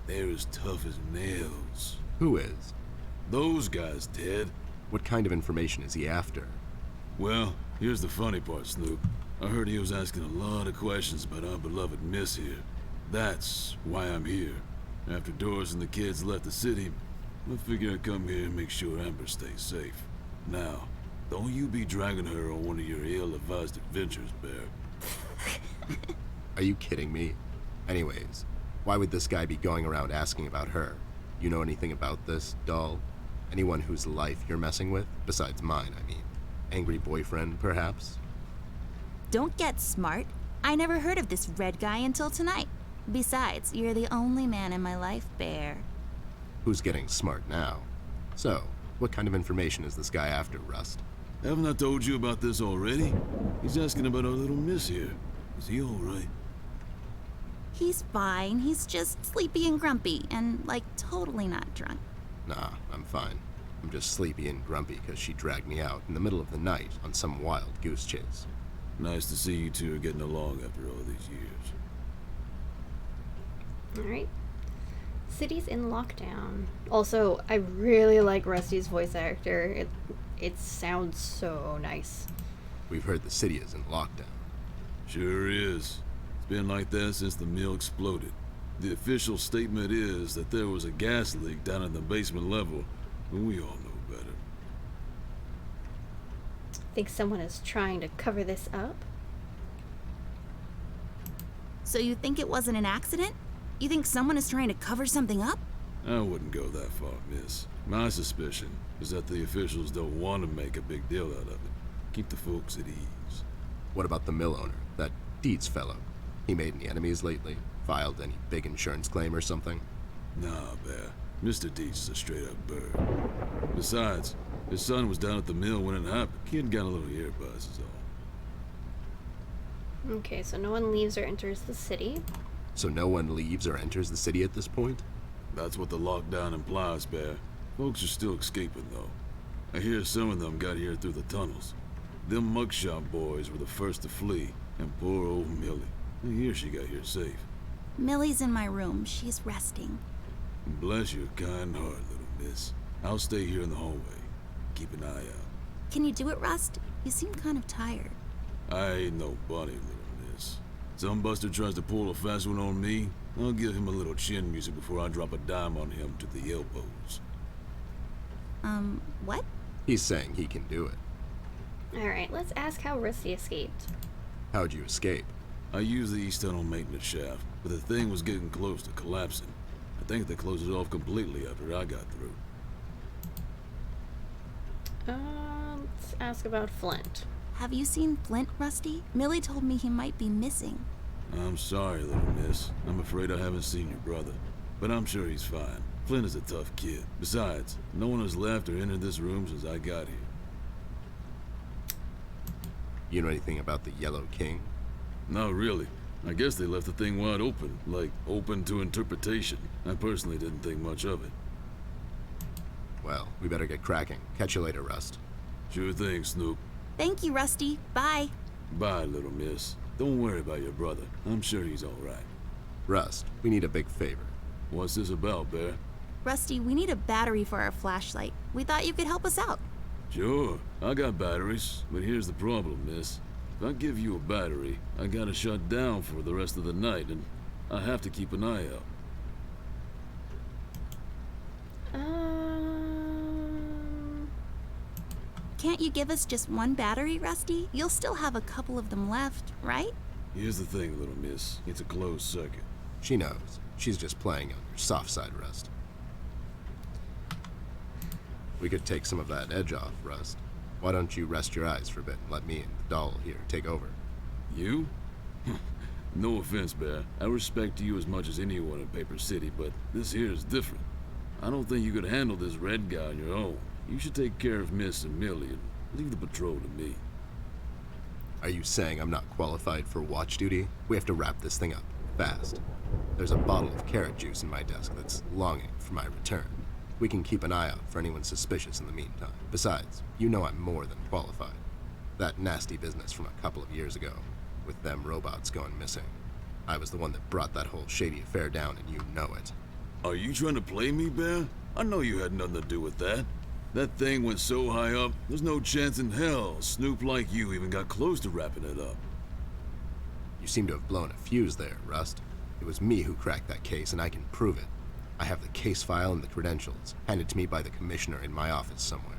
They're as tough as nails. Who is? Those guys, Ted. What kind of information is he after? Well, here's the funny part, Snoop. I heard he was asking a lot of questions about our beloved Miss here. That's why I'm here. After Doris and the kids left the city, I figured I'd come here and make sure Amber stays safe. Now, don't you be dragging her on one of your ill-advised adventures, Bear. Are you kidding me? Anyways, why would this guy be going around asking about her? You know anything about this, doll? Anyone whose life you're messing with? Besides mine, I mean. Angry boyfriend, perhaps? Don't get smart. I never heard of this red guy until tonight. Besides, you're the only man in my life, Bear. Who's getting smart now? So, what kind of information is this guy after, Rust? Haven't I told you about this already? He's asking about our little miss here. Is he alright? He's fine. He's just sleepy and grumpy and, like, totally not drunk. Nah, I'm fine. I'm just sleepy and grumpy because she dragged me out in the middle of the night on some wild goose chase. Nice to see you two are getting along after all these years. Alright. City's in lockdown. Also, I really like Rusty's voice actor. It sounds so nice. We've heard the city is in lockdown. Sure is. It's been like that since the mill exploded. The official statement is that there was a gas leak down in the basement level, but we all know better. Think someone is trying to cover this up? So you think it wasn't an accident? You think someone is trying to cover something up? I wouldn't go that far, miss. My suspicion is that the officials don't want to make a big deal out of it. Keep the folks at ease. What about the mill owner, that Dietz fellow? He made any enemies lately? Filed any big insurance claim or something? Nah, Bear. Mr. Dietz is a straight-up bird. Besides, his son was down at the mill when it happened. Kid got a little ear buzz is all. Okay, so no one leaves or enters the city. So no one leaves or enters the city at this point? That's what the lockdown implies, Bear. Folks are still escaping, though. I hear some of them got here through the tunnels. Them mugshot boys were the first to flee, and poor old Millie. I hear she got here safe. Millie's in my room. She's resting. Bless your kind heart, little miss. I'll stay here in the hallway. Keep an eye out. Can you do it, Rust? You seem kind of tired. I ain't no bunny, little miss. Some buster tries to pull a fast one on me, I'll give him a little chin music before I drop a dime on him to the elbows. What? He's saying he can do it. Alright, let's ask how Rusty escaped. How'd you escape? I used the East Tunnel maintenance shaft, but the thing was getting close to collapsing. I think they closed it off completely after I got through. Let's ask about Flint. Have you seen Flint, Rusty? Millie told me he might be missing. I'm sorry, little miss. I'm afraid I haven't seen your brother. But I'm sure he's fine. Flint is a tough kid. Besides, no one has left or entered this room since I got here. You know anything about the Yellow King? Not really. I guess they left the thing wide open, like open to interpretation. I personally didn't think much of it. Well, we better get cracking. Catch you later, Rust. Sure thing, Snoop. Thank you, Rusty. Bye. Bye, little miss. Don't worry about your brother. I'm sure he's all right. Rust, we need a big favor. What's this about, Bear? Rusty, we need a battery for our flashlight. We thought you could help us out. Sure, I got batteries, but here's the problem, miss. If I give you a battery, I gotta shut down for the rest of the night, and I have to keep an eye out. Can't you give us just one battery, Rusty? You'll still have a couple of them left, right? Here's the thing, little miss. It's a closed circuit. She knows. She's just playing on your soft side, Rust. We could take some of that edge off, Rust. Why don't you rest your eyes for a bit and let me and the doll here take over? You? No offense, Bear. I respect you as much as anyone in Paper City, but this here is different. I don't think you could handle this red guy on your own. You should take care of Miss and Millie and leave the patrol to me. Are you saying I'm not qualified for watch duty? We have to wrap this thing up, fast. There's a bottle of carrot juice in my desk that's longing for my return. We can keep an eye out for anyone suspicious in the meantime. Besides, you know I'm more than qualified. That nasty business from a couple of years ago, with them robots going missing. I was the one that brought that whole shady affair down, and you know it. Are you trying to play me, Bear? I know you had nothing to do with that. That thing went so high up, there's no chance in hell Snoop like you even got close to wrapping it up. You seem to have blown a fuse there, Rust. It was me who cracked that case, and I can prove it. I have the case file and the credentials, handed to me by the commissioner in my office somewhere.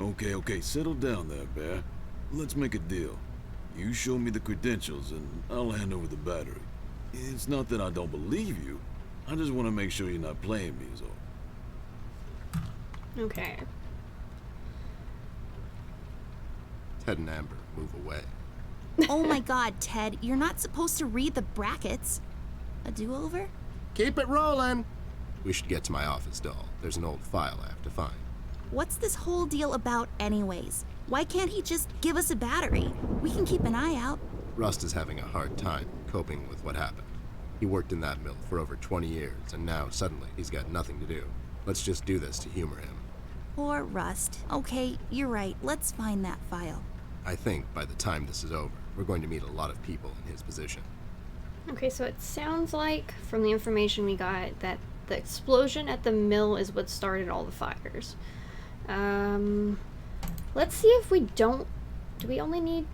Okay, settle down there, Bear. Let's make a deal. You show me the credentials, and I'll hand over the battery. It's not that I don't believe you. I just want to make sure you're not playing me, is all. Okay. Ted and Amber move away. Oh my god, Ted, you're not supposed to read the brackets. A do-over? Keep it rolling. We should get to my office, doll. There's an old file I have to find. What's this whole deal about anyways? Why can't he just give us a battery? We can keep an eye out. Rust is having a hard time coping with what happened. He worked in that mill for over 20 years, and now suddenly he's got nothing to do. Let's just do this to humor him. Poor Rust. Okay, you're right. Let's find that file. I think by the time this is over, we're going to meet a lot of people in his position. Okay, so it sounds like, from the information we got, that the explosion at the mill is what started all the fires. Let's see if we don't... Do we only need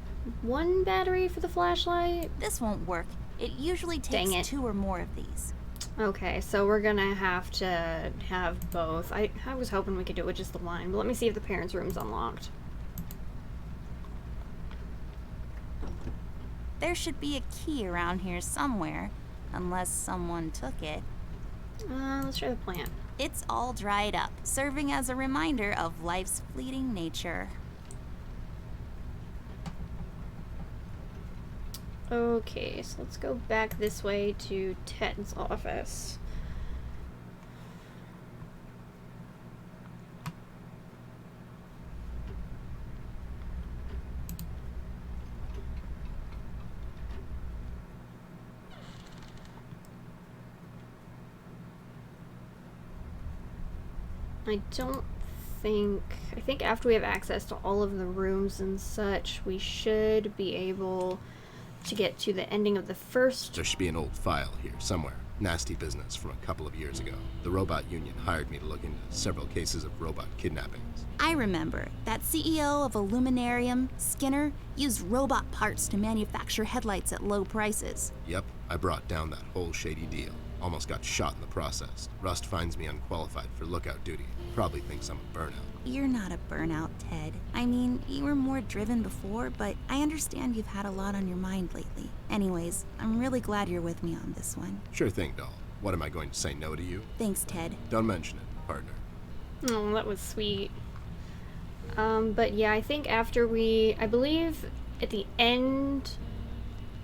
one battery for the flashlight? This won't work. It usually takes 2 or more of these. Okay, so we're gonna have to have both. I was hoping we could do it with just the one, but let me see if the parents' room's unlocked. There should be a key around here somewhere, unless someone took it. Let's try the plant. It's all dried up, serving as a reminder of life's fleeting nature. Okay, so let's go back this way to Ted's office. I think after we have access to all of the rooms and such, we should be able to get to the ending of the first. There should be an old file here somewhere. Nasty business from a couple of years ago. The robot union hired me to look into several cases of robot kidnappings. I remember. That CEO of Illuminarium, Skinner, used robot parts to manufacture headlights at low prices. Yep, I brought down that whole shady deal. Almost got shot in the process. Rust finds me unqualified for lookout duty. Probably thinks I'm a burnout. You're not a burnout, Ted. I mean, you were more driven before, but I understand you've had a lot on your mind lately. Anyways, I'm really glad you're with me on this one. Sure thing, doll. What, am I going to say no to you? Thanks, Ted. Don't mention it, partner. Oh, that was sweet. But yeah, I think I believe at the end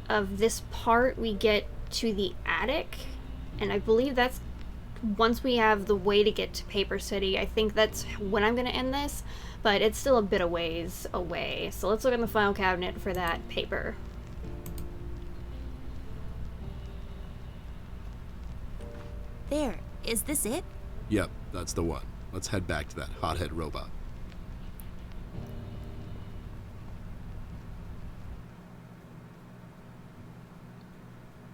of this part, we get to the attic. And I believe that's once we have the way to get to Paper City. I think that's when I'm going to end this, but it's still a bit of ways away. So let's look in the file cabinet for that paper. There. Is this it? Yep, that's the one. Let's head back to that hothead robot.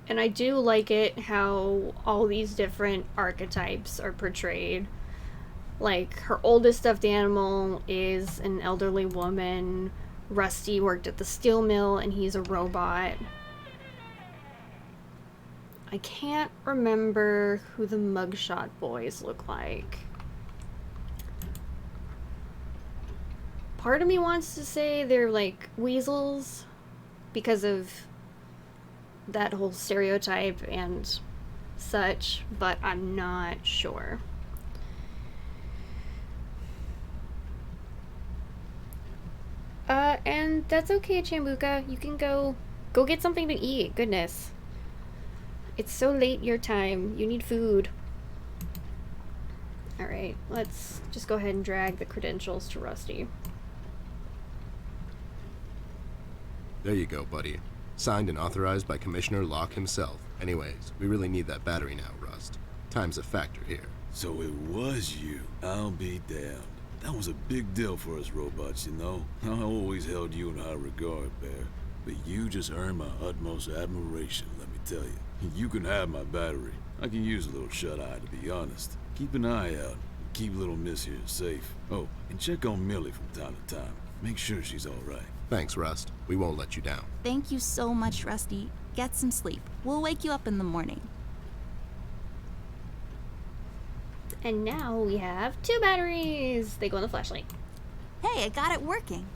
And I do like it how all these different archetypes are portrayed. Like, her oldest stuffed animal is an elderly woman. Rusty worked at the steel mill and he's a robot. I can't remember who the mugshot boys look like. Part of me wants to say they're like weasels because of that whole stereotype and such, but I'm not sure. And that's okay, Chambuka. You can go get something to eat. Goodness. It's so late your time. You need food. Alright, let's just go ahead and drag the credentials to Rusty. There you go, buddy. Signed and authorized by Commissioner Locke himself. Anyways, we really need that battery now, Rust. Time's a factor here. So it was you. I'll be damned. That was a big deal for us robots, you know? I always held you in high regard, Bear. But you just earned my utmost admiration, let me tell you. You can have my battery. I can use a little shut-eye, to be honest. Keep an eye out, and keep little Miss here safe. Oh, and check on Millie from time to time. Make sure she's all right. Thanks, Rust. We won't let you down. Thank you so much, Rusty. Get some sleep. We'll wake you up in the morning. And now we have 2 batteries. They go in the flashlight. Hey, I got it working.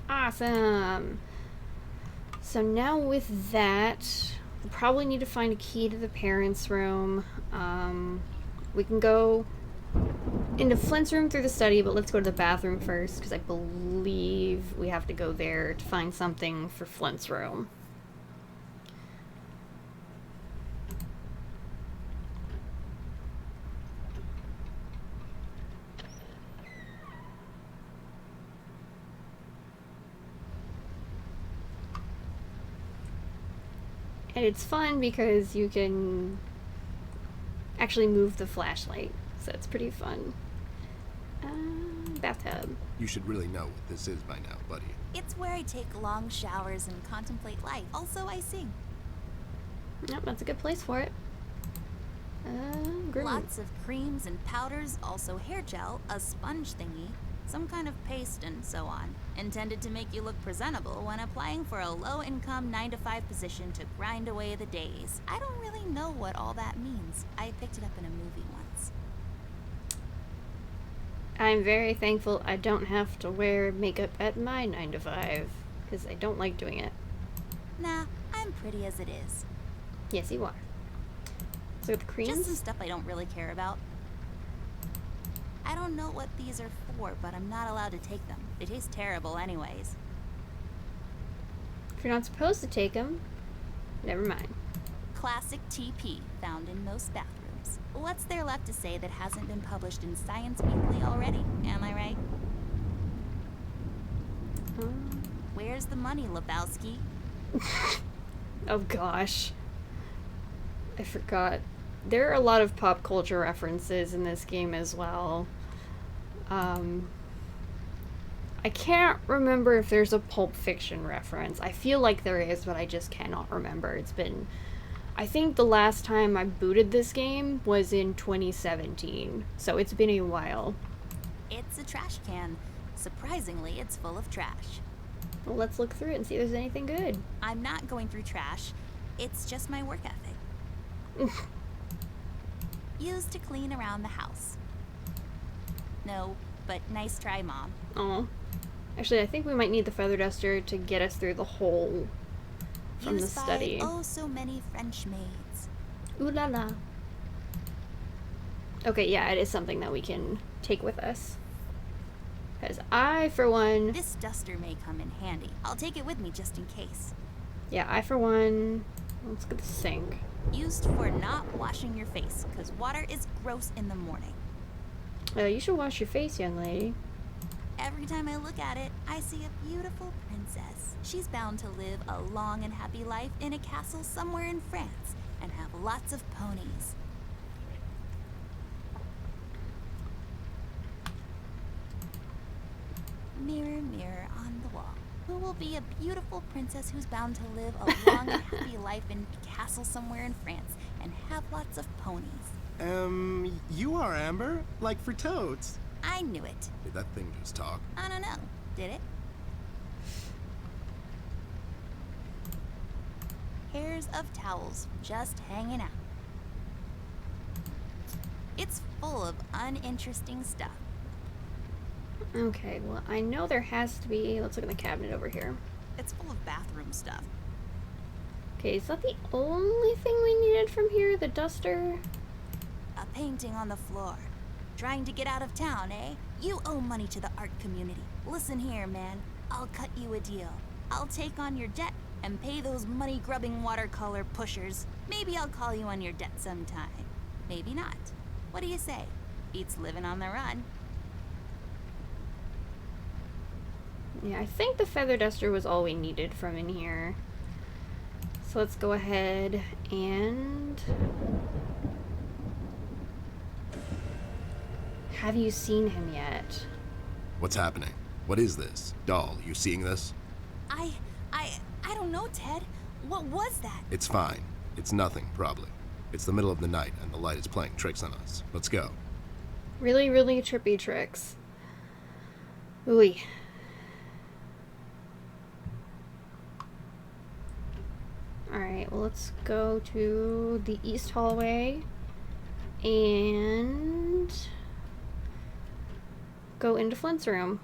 Awesome. So now with that, we'll probably need to find a key to the parents' room. We can go into Flint's room through the study, but let's go to the bathroom first, because I believe we have to go there to find something for Flint's room. And it's fun because you can actually move the flashlight, so it's pretty fun. Bathtub. You should really know what this is by now, buddy. It's where I take long showers and contemplate life. Also, I sing. Yep, that's a good place for it. Great. Lots of creams and powders, also hair gel, a sponge thingy, some kind of paste, and so on. Intended to make you look presentable when applying for a low-income 9-to-5 position to grind away the days. I don't really know what all that means. I picked it up in a movie once. I'm very thankful I don't have to wear makeup at my 9-to-5, because I don't like doing it. Nah, I'm pretty as it is. Yes, you are. So the creams? Just some stuff I don't really care about. I don't know what these are for, but I'm not allowed to take them. They taste terrible anyways. If you're not supposed to take them, never mind. Classic TP, found in most bathrooms. What's there left to say that hasn't been published in Science Weekly already? Am I right? Where's the money, Lebowski? Oh gosh. I forgot. There are a lot of pop culture references in this game as well. I can't remember if there's a Pulp Fiction reference. I feel like there is, but I just cannot remember. It's been... I think the last time I booted this game was in 2017, so it's been a while. It's a trash can. Surprisingly, it's full of trash. Well, let's look through it and see if there's anything good. I'm not going through trash. It's just my work ethic. Used to clean around the house. No, but nice try, Mom. Oh. Actually, I think we might need the feather duster to get us through the hole from Used the study. by oh so many French maids. Ooh la la. Okay, yeah, it is something that we can take with us. Because I, for one... This duster may come in handy. I'll take it with me just in case. Yeah, I, for one... Let's get the sink. Used for not washing your face, because water is gross in the morning. You should wash your face, young lady. Every time I look at it, I see a beautiful princess. She's bound to live a long and happy life in a castle somewhere in France and have lots of ponies. Mirror, mirror on the wall. Who will be a beautiful princess who's bound to live a long and happy life in a castle somewhere in France and have lots of ponies? You are Amber? Like for toads? I knew it. Did that thing just talk? I don't know. Did it? Pairs of towels just hanging out. It's full of uninteresting stuff. Okay, well, I know there has to be... Let's look in the cabinet over here. It's full of bathroom stuff. Okay, is that the only thing we needed from here? The duster? A painting on the floor. Trying to get out of town, eh? You owe money to the art community. Listen here, man. I'll cut you a deal. I'll take on your debt and pay those money-grubbing watercolor pushers. Maybe I'll call you on your debt sometime. Maybe not. What do you say? Beats living on the run. Yeah, I think the feather duster was all we needed from in here. So let's go ahead and... Have you seen him yet? What's happening? What is this? Doll, you seeing this? I don't know, Ted. What was that? It's fine. It's nothing, probably. It's the middle of the night, and the light is playing tricks on us. Let's go. Really, really trippy tricks. Ooh. Alright, well, let's go to the east hallway and go into Flint's room.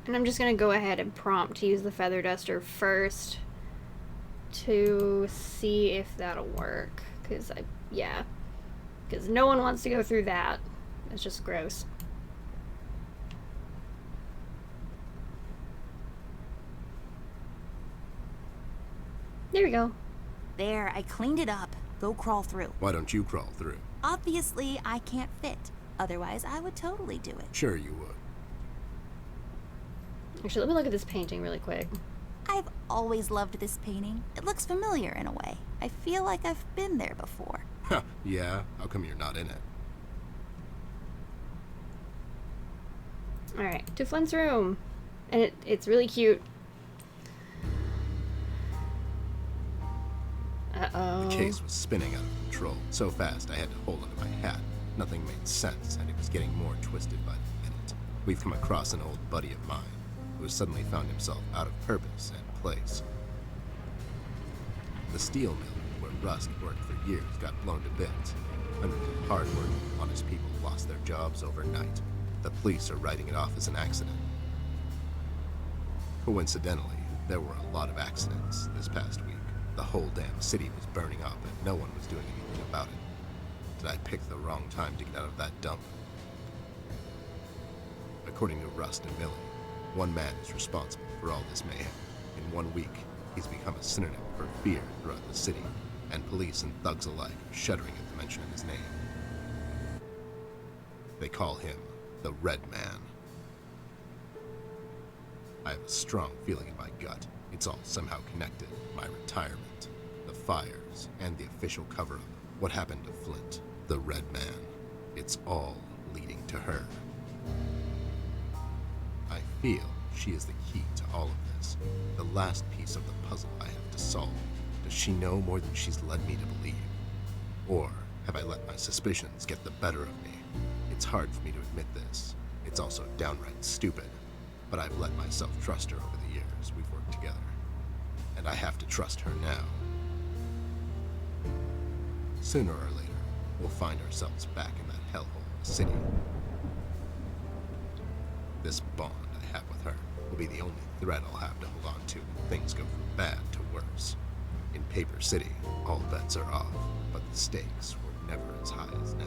And I'm just going to go ahead and prompt to use the feather duster first to see if that'll work. Because because no one wants to go through that. It's just gross. There we go. There, I cleaned it up. Go crawl through. Why don't you crawl through? Obviously, I can't fit. Otherwise, I would totally do it. Sure you would. Actually, let me look at this painting really quick. I've always loved this painting. It looks familiar in a way. I feel like I've been there before. Huh, yeah? How come you're not in it? Alright, to Flint's room. And it's really cute. Uh-oh. The case was spinning out of control. So fast I had to hold onto my hat. Nothing made sense, and it was getting more twisted by the minute. We've come across an old buddy of mine who has suddenly found himself out of purpose and place. The steel mill where Rust worked for years got blown to bits. Hundreds of hard-working, honest people lost their jobs overnight. The police are writing it off as an accident. Coincidentally, there were a lot of accidents this past week. The whole damn city was burning up and no one was doing anything about it. Did I pick the wrong time to get out of that dump? According to Rust and Millie, one man is responsible for all this mayhem. In 1 week, he's become a synonym for fear throughout the city, and police and thugs alike are shuddering at the mention of his name. They call him the Red Man. I have a strong feeling in my gut. It's all somehow connected. My retirement, the fires, and the official cover-up. What happened to Flint, the Red Man. It's all leading to her. I feel she is the key to all of this. The last piece of the puzzle I have to solve. Does she know more than she's led me to believe? Or have I let my suspicions get the better of me? It's hard for me to admit this. It's also downright stupid. But I've let myself trust her over the years we've worked together. And I have to trust her now. Sooner or later, we'll find ourselves back in that hellhole of a city. This bond I have with her will be the only thread I'll have to hold on to when things go from bad to worse. In Paper City, all bets are off, but the stakes were never as high as now.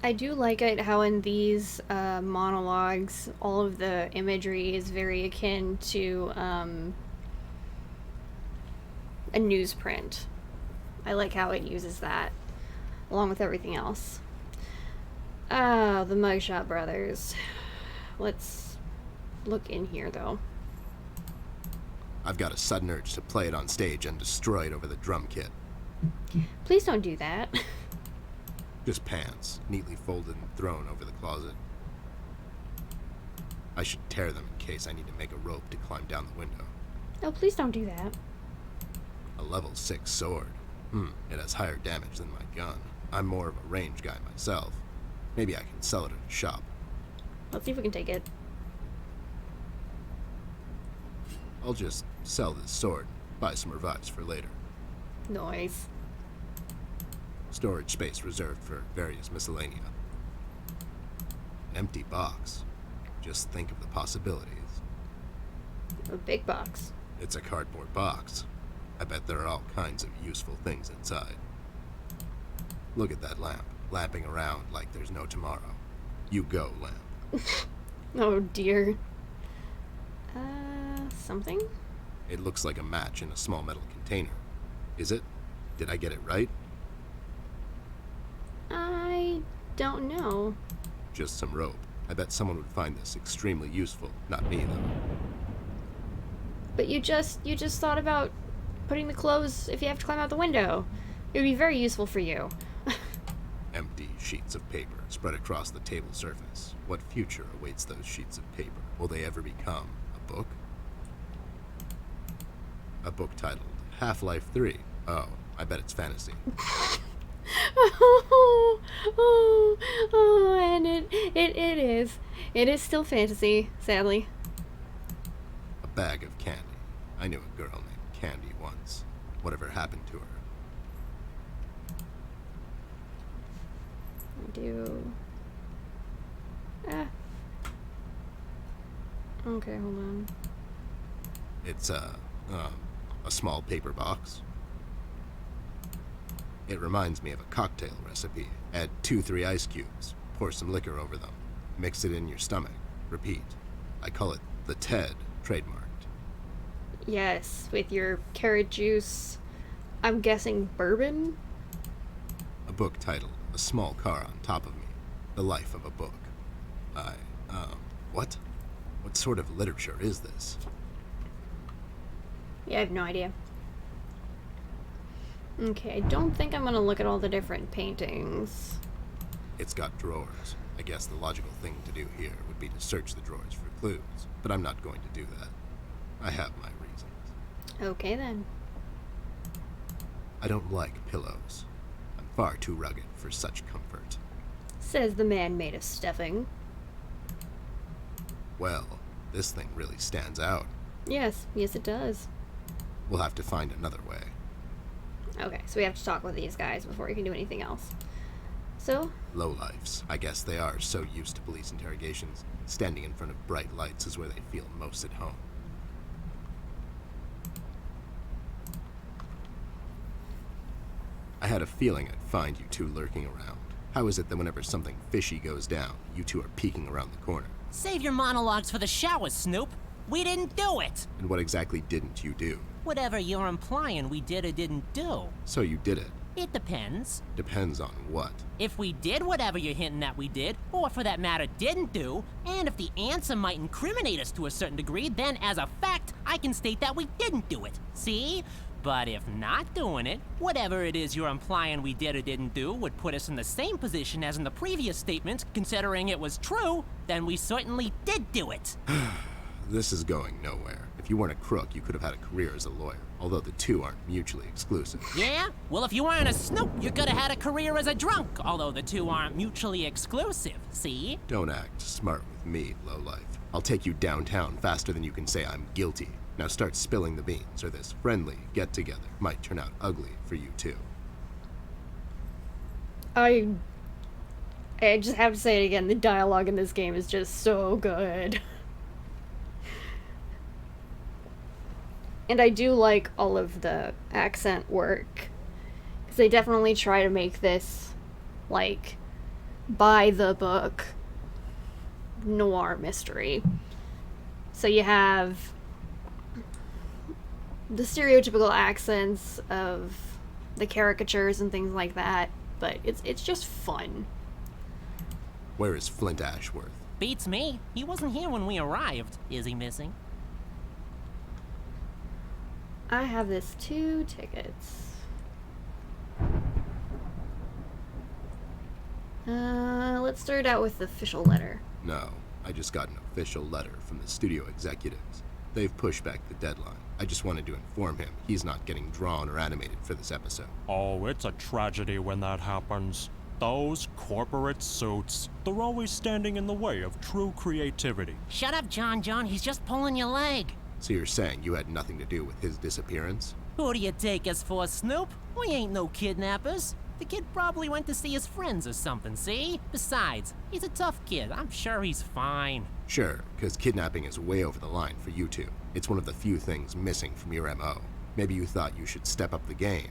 I do like it how in these monologues, all of the imagery is very akin to a newsprint. I like how it uses that, along with everything else. Ah, the Mugshot Brothers. Let's look in here, though. I've got a sudden urge to play it on stage and destroy it over the drum kit. Please don't do that. Just pants, neatly folded and thrown over the closet. I should tear them in case I need to make a rope to climb down the window. Oh, please don't do that. A level 6 sword. It has higher damage than my gun. I'm more of a range guy myself. Maybe I can sell it at a shop. Let's see if we can take it. I'll just sell this sword, buy some revives for later. Nice. Storage space reserved for various miscellanea. An empty box. Just think of the possibilities. A big box. It's a cardboard box. I bet there are all kinds of useful things inside. Look at that lamp, lamping around like there's no tomorrow. You go, lamp. Oh dear. Something? It looks like a match in a small metal container. Is it? Did I get it right? I don't know. Just some rope. I bet someone would find this extremely useful. Not me, though. But you just thought about putting the clothes if you have to climb out the window. It would be very useful for you. Empty sheets of paper spread across the table surface. What future awaits those sheets of paper? Will they ever become a book? A book titled Half-Life 3. Oh, I bet it's fantasy. And it is. It is still fantasy, sadly. A bag of candy. I knew a girl named Candy once. Whatever happened to her? I do. Okay, hold on. It's a small paper box. It reminds me of a cocktail recipe. Add 2-3 ice cubes, pour some liquor over them, mix it in your stomach, repeat. I call it the TED, trademarked. Yes, with your carrot juice. I'm guessing bourbon? A book titled A Small Car on Top of Me, The Life of a Book. What? What sort of literature is this? Yeah, I have no idea. Okay, I don't think I'm gonna look at all the different paintings. It's got drawers. I guess the logical thing to do here would be to search the drawers for clues, but I'm not going to do that. I have my reasons. Okay then. I don't like pillows. I'm far too rugged for such comfort. Says the man made of stuffing. Well, this thing really stands out. Yes, it does. We'll have to find another way. Okay, so we have to talk with these guys before we can do anything else. So? Lowlifes. I guess they are so used to police interrogations. Standing in front of bright lights is where they feel most at home. I had a feeling I'd find you two lurking around. How is it that whenever something fishy goes down, you two are peeking around the corner? Save your monologues for the shower, Snoop. We didn't do it. And what exactly didn't you do? Whatever you're implying we did or didn't do. So you did it. It depends. Depends on what? If we did whatever you're hinting that we did, or for that matter didn't do, and if the answer might incriminate us to a certain degree, then as a fact, I can state that we didn't do it. See? But if not doing it, whatever it is you're implying we did or didn't do would put us in the same position as in the previous statement, considering it was true, then we certainly did do it. This is going nowhere. If you weren't a crook, you could have had a career as a lawyer, although the two aren't mutually exclusive. Yeah? Well, if you weren't a Snoop, you could have had a career as a drunk, although the two aren't mutually exclusive, see? Don't act smart with me, lowlife. I'll take you downtown faster than you can say I'm guilty. Now start spilling the beans, or this friendly get-together might turn out ugly for you too. I just have to say it again, the dialogue in this game is just so good. And I do like all of the accent work. Because they definitely try to make this, like, by the book noir mystery. So you have the stereotypical accents of the caricatures and things like that, but it's just fun. Where is Flint Ashworth? Beats me. He wasn't here when we arrived. Is he missing? I have this 2 tickets. Let's start out with the official letter. No, I just got an official letter from the studio executives. They've pushed back the deadline. I just wanted to inform him he's not getting drawn or animated for this episode. Oh, it's a tragedy when that happens. Those corporate suits, they're always standing in the way of true creativity. Shut up, John. He's just pulling your leg. So you're saying you had nothing to do with his disappearance? Who do you take us for, Snoop? We ain't no kidnappers. The kid probably went to see his friends or something, see? Besides, he's a tough kid. I'm sure he's fine. Sure, because kidnapping is way over the line for you two. It's one of the few things missing from your MO. Maybe you thought you should step up the game.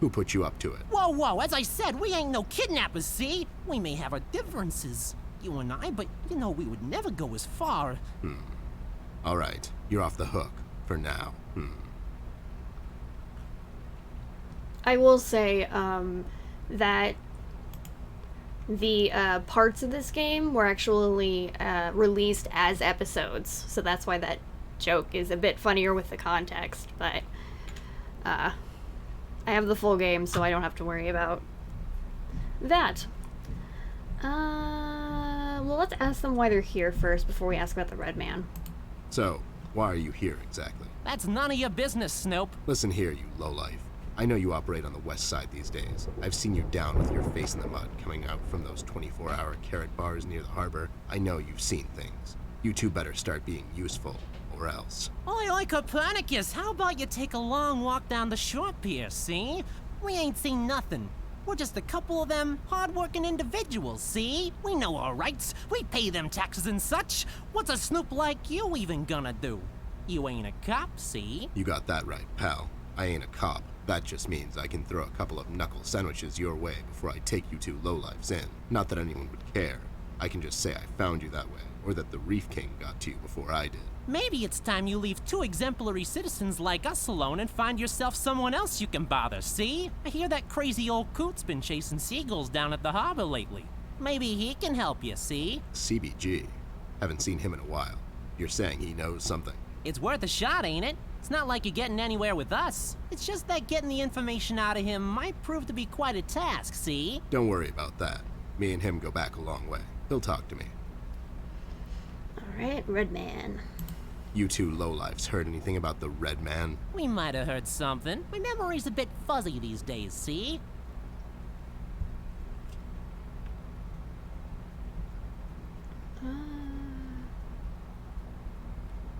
Who put you up to it? Whoa, as I said, we ain't no kidnappers, see? We may have our differences, you and I, but you know we would never go as far. All right, you're off the hook. For now. I will say, that the parts of this game were actually released as episodes, so that's why that joke is a bit funnier with the context, but I have the full game, so I don't have to worry about that. Well, let's ask them why they're here first before we ask about the Red Man. So, why are you here exactly? That's none of your business, Snoop. Listen here, you lowlife. I know you operate on the west side these days. I've seen you down with your face in the mud coming out from those 24-hour carrot bars near the harbor. I know you've seen things. You two better start being useful, or else. Oi, Copernicus, how about you take a long walk down the short pier, see? We ain't seen nothing. We're just a couple of them hard-working individuals, see? We know our rights. We pay them taxes and such. What's a snoop like you even gonna do? You ain't a cop, see? You got that right, pal. I ain't a cop. That just means I can throw a couple of knuckle sandwiches your way before I take you two lowlifes in. Not that anyone would care. I can just say I found you that way, or that the Reef King got to you before I did. Maybe it's time you leave two exemplary citizens like us alone and find yourself someone else you can bother, see? I hear that crazy old coot's been chasing seagulls down at the harbor lately. Maybe he can help you, see? CBG. Haven't seen him in a while. You're saying he knows something? It's worth a shot, ain't it? It's not like you're getting anywhere with us. It's just that getting the information out of him might prove to be quite a task, see? Don't worry about that. Me and him go back a long way. He'll talk to me. Alright, Red Man. You two lowlifes heard anything about the Red Man? We might have heard something. My memory's a bit fuzzy these days, see?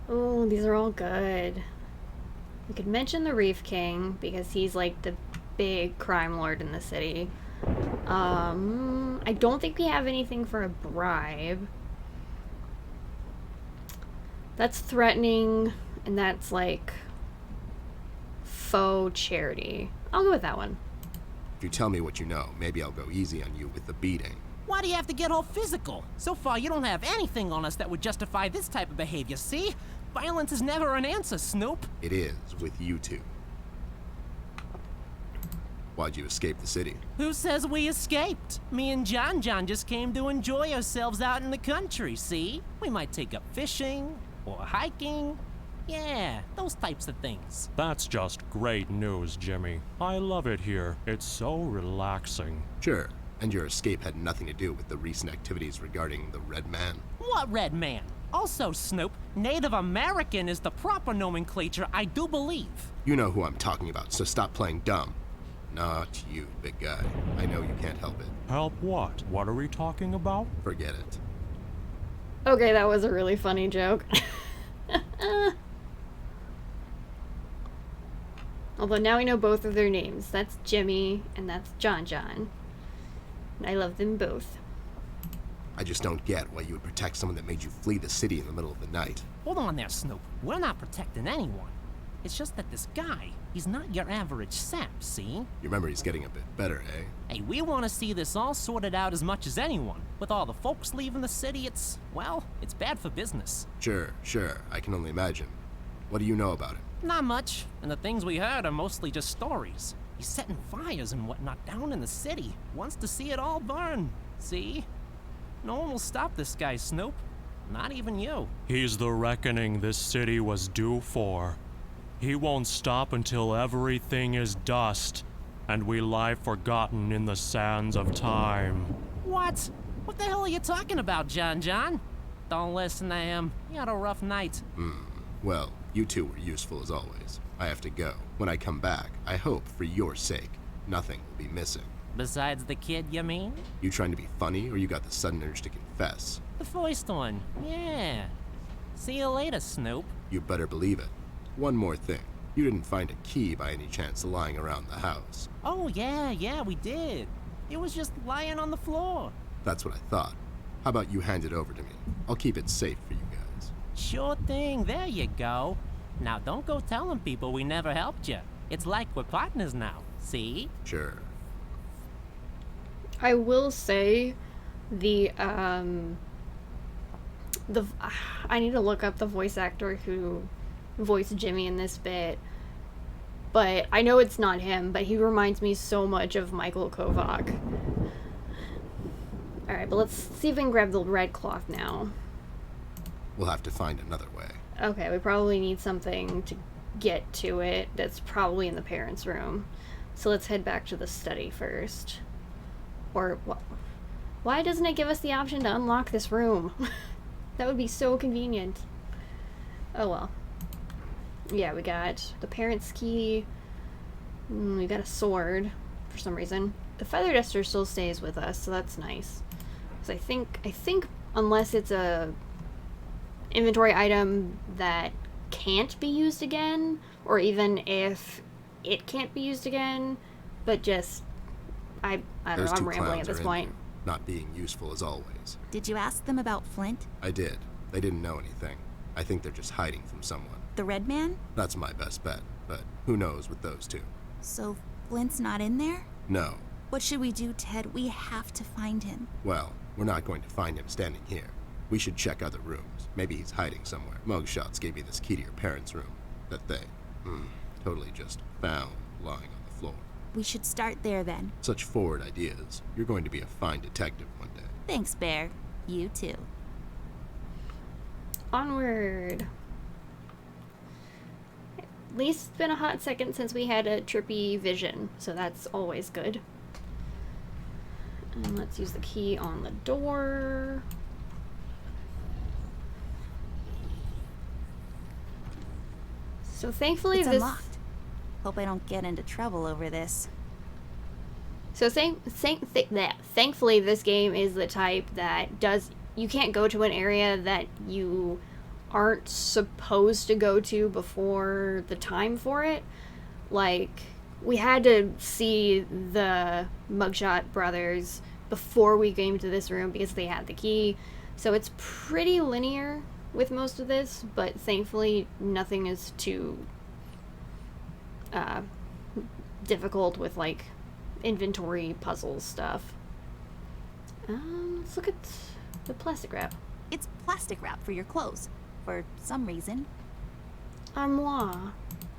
Oh, these are all good. We could mention the Reef King, because he's like the big crime lord in the city. I don't think we have anything for a bribe. That's threatening, and that's like faux charity. I'll go with that one. If you tell me what you know, maybe I'll go easy on you with the beating. Why do you have to get all physical? So far, you don't have anything on us that would justify this type of behavior, see? Violence is never an answer, Snoop. It is with you two. Why'd you escape the city? Who says we escaped? Me and John just came to enjoy ourselves out in the country, see? We might take up fishing, or hiking. Yeah, those types of things. That's just great news, Jimmy. I love it here. It's so relaxing. Sure, and your escape had nothing to do with the recent activities regarding the Red Man. What Red Man? Also, Snoop, Native American is the proper nomenclature, I do believe. You know who I'm talking about, so stop playing dumb. Not you, big guy. I know you can't help it. Help what? What are we talking about? Forget it. Okay, that was a really funny joke. Although now we know both of their names. That's Jimmy and that's John. And I love them both. I just don't get why you would protect someone that made you flee the city in the middle of the night. Hold on there, Snoop. We're not protecting anyone. It's just that this guy, he's not your average sap, see? Your memory's getting a bit better, eh? Hey, we want to see this all sorted out as much as anyone. With all the folks leaving the city, it's bad for business. Sure. I can only imagine. What do you know about it? Not much, and the things we heard are mostly just stories. He's setting fires and whatnot down in the city. Wants to see it all burn, see? No one will stop this guy, Snoop. Not even you. He's the reckoning this city was due for. He won't stop until everything is dust, and we lie forgotten in the sands of time. What? What the hell are you talking about, John? Don't listen to him. He had a rough night. Well, you two were useful as always. I have to go. When I come back, I hope, for your sake, nothing will be missing. Besides the kid, you mean? You trying to be funny, or you got the sudden urge to confess? The first one, yeah. See you later, Snoop. You better believe it. One more thing. You didn't find a key by any chance lying around the house. Oh, yeah, we did. It was just lying on the floor. That's what I thought. How about you hand it over to me? I'll keep it safe for you guys. Sure thing, there you go. Now don't go telling people we never helped you. It's like we're partners now, see? Sure. I will say I need to look up the voice actor who voiced Jimmy in this bit, but I know it's not him, but he reminds me so much of Michael Kovac. Alright, but let's see if we can grab the red cloth now. We'll have to find another way. Okay, we probably need something to get to it that's probably in the parents' room. So let's head back to the study first. Or why doesn't it give us the option to unlock this room? That would be so convenient. Oh well. Yeah, we got the parents' key. We got a sword for some reason. The feather duster still stays with us, so that's nice. So I think unless it's a inventory item that can't be used again, or even if it can't be used again, but just I don't Those know, I'm two rambling clowns at this are in point. there, not being useful as always. Did you ask them about Flint? I did. They didn't know anything. I think they're just hiding from someone. The Red Man? That's my best bet, but who knows with those two? So Flint's not in there? No. What should we do, Ted? We have to find him. Well, we're not going to find him standing here. We should check other rooms. Maybe he's hiding somewhere. Mugshots gave me this key to your parents' room that they, totally just found lying on the floor. We should start there then. Such forward ideas. You're going to be a fine detective one day. Thanks, Bear. You too. Onward. At least it's been a hot second since we had a trippy vision, so that's always good. And let's use the key on the door. So thankfully It's this unlocked. Hope I don't get into trouble over this. So thankfully this game is the type that you can't go to an area that you aren't supposed to go to before the time for it. Like, we had to see the Mugshot brothers before we came to this room because they had the key. So it's pretty linear with most of this, but thankfully nothing is too difficult with, like, inventory puzzle stuff. Let's look at the plastic wrap. It's plastic wrap for your clothes, for some reason. Armoire.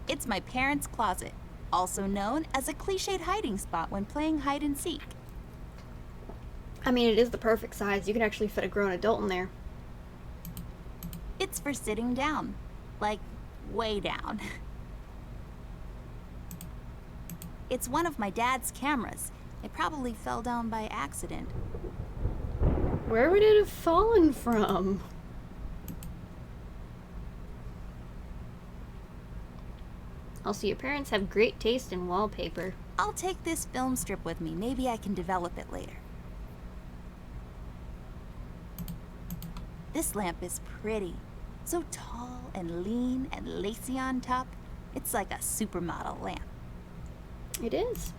It's my parents' closet, also known as a cliched hiding spot when playing hide and seek. I mean, it is the perfect size. You could actually fit a grown adult in there. It's for sitting down. Like, way down. It's one of my dad's cameras. It probably fell down by accident. Where would it have fallen from? Also, your parents have great taste in wallpaper. I'll take this film strip with me. Maybe I can develop it later. This lamp is pretty. So tall and lean and lacy on top. It's like a supermodel lamp. It is.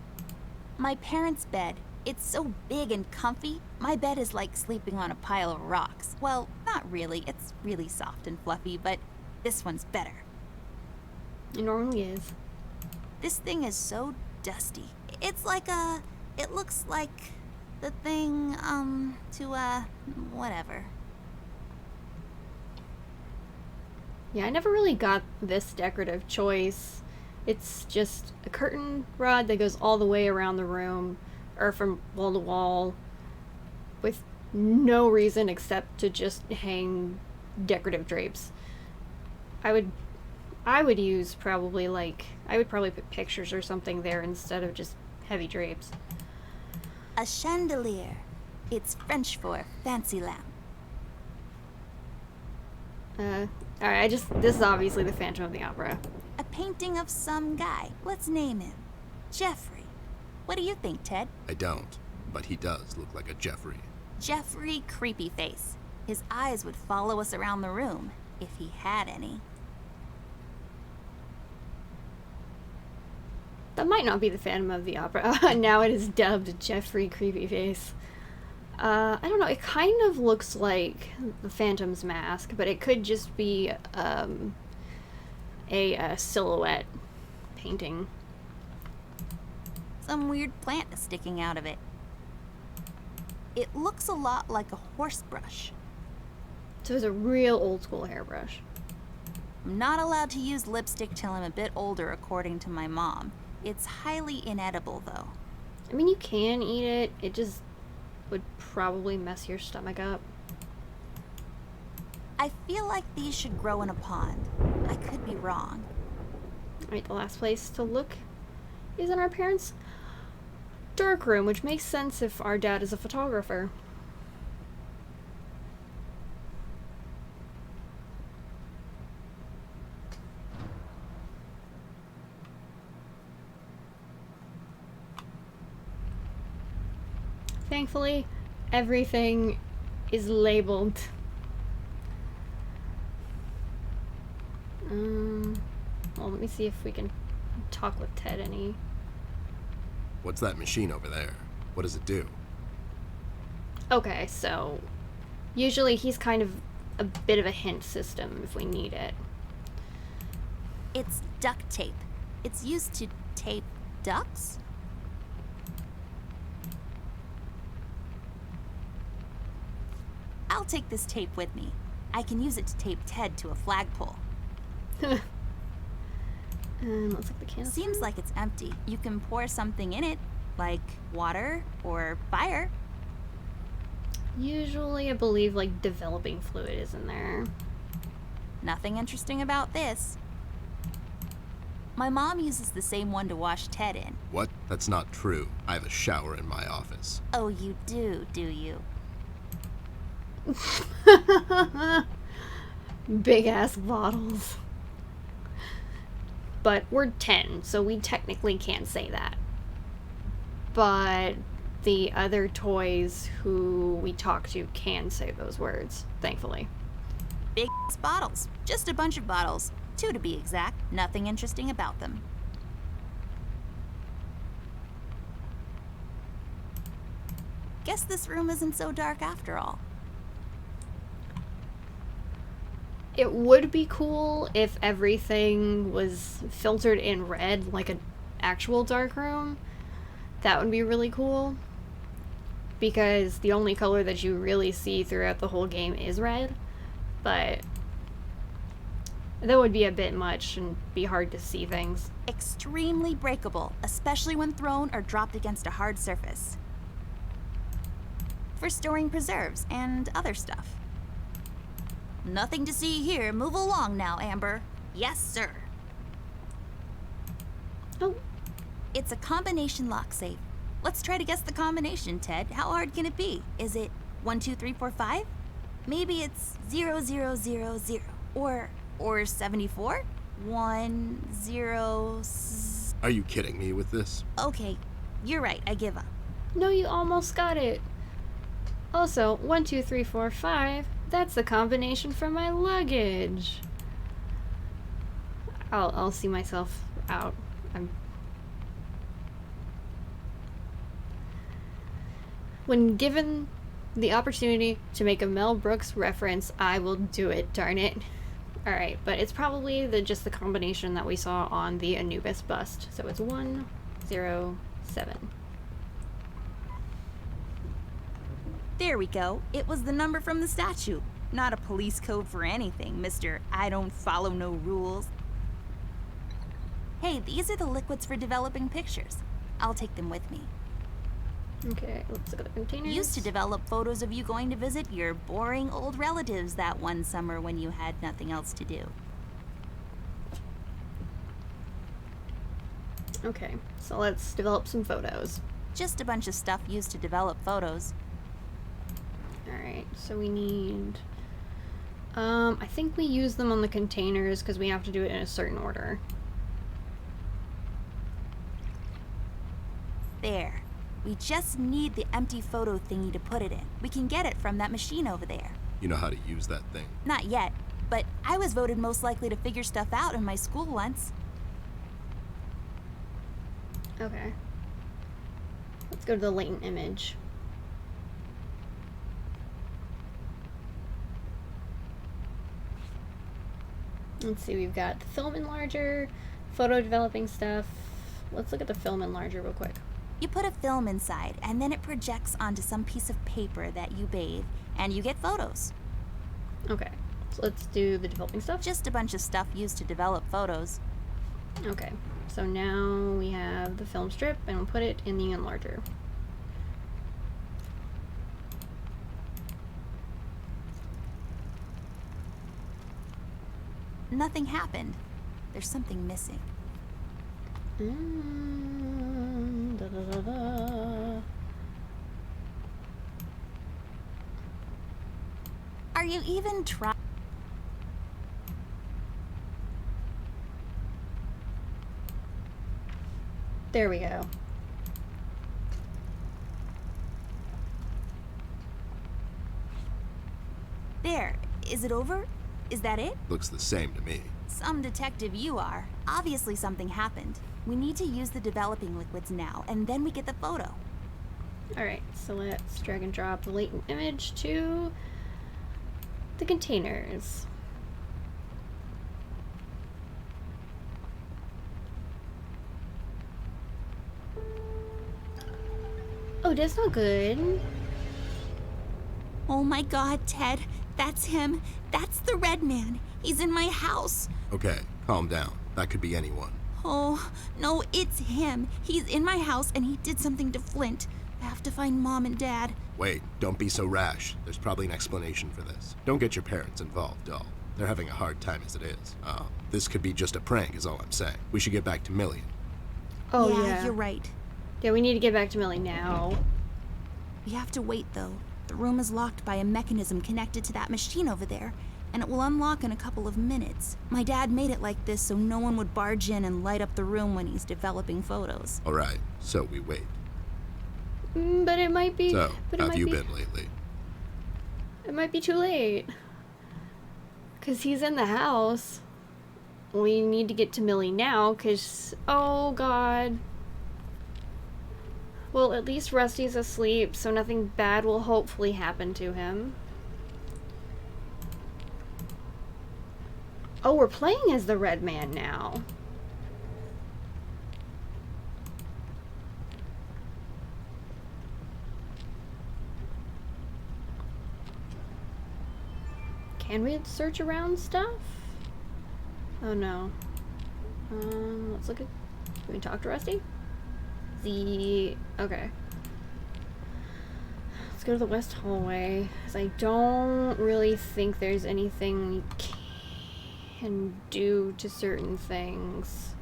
My parents' bed. It's so big and comfy. My bed is like sleeping on a pile of rocks. Well, not really. It's really soft and fluffy, but this one's better. It normally is. This thing is so dusty. It's like it looks like the thing, whatever. Yeah, I never really got this decorative choice. It's just a curtain rod that goes all the way around the room, or from wall to wall, with no reason except to just hang decorative drapes. I would use probably, like, I would probably put pictures or something there instead of just heavy drapes. A chandelier. It's French for fancy lamp. Alright, this is obviously the Phantom of the Opera. A painting of some guy. Let's name him. Jeffrey. What do you think, Ted? I don't, but he does look like a Jeffrey. Jeffrey Creepy Face. His eyes would follow us around the room, if he had any. That might not be the Phantom of the Opera. Now it is dubbed Jeffrey Creepyface. I don't know, it kind of looks like the Phantom's mask, but it could just be a silhouette painting. Some weird plant is sticking out of it. It looks a lot like a horse brush. So it's a real old school hairbrush. I'm not allowed to use lipstick till I'm a bit older, according to my mom. It's highly inedible, though. I mean, you can eat it, it just would probably mess your stomach up. I feel like these should grow in a pond. I could be wrong. Alright, the last place to look is in our parents' dark room, which makes sense if our dad is a photographer. Thankfully, everything is labeled. Well, let me see if we can talk with Ted any. What's that machine over there? What does it do? Okay, so usually he's kind of a bit of a hint system if we need it. It's duct tape. It's used to tape ducks? I'll take this tape with me. I can use it to tape Ted to a flagpole. Looks like the canister. Seems like it's empty. You can pour something in it, like water or fire. Usually, I believe, like, developing fluid is in there. Nothing interesting about this. My mom uses the same one to wash Ted in. What? That's not true. I have a shower in my office. Oh, you do you? Big ass bottles. But we're 10, so we technically can't say that. But the other toys who we talk to can say those words, thankfully. Big bottles. Just a bunch of bottles. 2 to be exact. Nothing interesting about them. Guess this room isn't so dark after all. It would be cool if everything was filtered in red, like an actual dark room. That would be really cool. Because the only color that you really see throughout the whole game is red. But that would be a bit much and be hard to see things. Extremely breakable, especially when thrown or dropped against a hard surface. For storing preserves and other stuff. Nothing to see here. Move along now, Amber. Yes, sir. Oh. It's a combination lock safe. Let's try to guess the combination, Ted. How hard can it be? Is it 1, 2, 3, 4, 5? Maybe it's 0, 0, 0, 0. Or 74? 1, 0... Are you kidding me with this? Okay, you're right. I give up. No, you almost got it. Also, 1, 2, 3, 4, 5. That's the combination for my luggage. I'll see myself out. When given the opportunity to make a Mel Brooks reference, I will do it, darn it. Alright, but it's probably just the combination that we saw on the Anubis bust. So it's 1, 0, 7. There we go. It was the number from the statue. Not a police code for anything, Mr. I don't follow no rules. Hey, these are the liquids for developing pictures. I'll take them with me. Okay, let's look at the containers. Used to develop photos of you going to visit your boring old relatives that one summer when you had nothing else to do. Okay, so let's develop some photos. Just a bunch of stuff used to develop photos. Alright, so we need... I think we use them on the containers because we have to do it in a certain order. There. We just need the empty photo thingy to put it in. We can get it from that machine over there. You know how to use that thing? Not yet, but I was voted most likely to figure stuff out in my school once. Okay. Let's go to the latent image. Let's see, we've got the film enlarger, photo developing stuff. Let's look at the film enlarger real quick. You put a film inside, and then it projects onto some piece of paper that you bathe, and you get photos. Okay, so let's do the developing stuff. Just a bunch of stuff used to develop photos. Okay, so now we have the film strip, and we'll put it in the enlarger. Nothing happened. There's something missing. Da, da, da, da. Are you even trying? There we go. There. Is it over? Is that it? Looks the same to me. Some detective you are. Obviously something happened. We need to use the developing liquids now, and then we get the photo. Alright, so let's drag and drop the latent image to the containers. Oh, that's not good. Oh my god, Ted. That's him. That's the red man. He's in my house. Okay, calm down. That could be anyone. Oh, no, it's him. He's in my house and he did something to Flint. I have to find Mom and Dad. Wait, don't be so rash. There's probably an explanation for this. Don't get your parents involved, doll. They're having a hard time as it is. This could be just a prank is all I'm saying. We should get back to Millie. Oh, yeah, you're right. Yeah, we need to get back to Millie now. We have to wait, though. The room is locked by a mechanism connected to that machine over there, and it will unlock in a couple of minutes. My dad made it like this so no one would barge in and light up the room when he's developing photos. All right, so we wait. But it might be... So, but how have you been lately? It might be too late. Because he's in the house. We need to get to Millie now, because... Oh, God. Well, at least Rusty's asleep, so nothing bad will hopefully happen to him. Oh, we're playing as the Red Man now. Can we search around stuff? Oh no. Let's look at... Can we talk to Rusty? Okay. Let's go to the west hallway, because I don't really think there's anything we can do to certain things.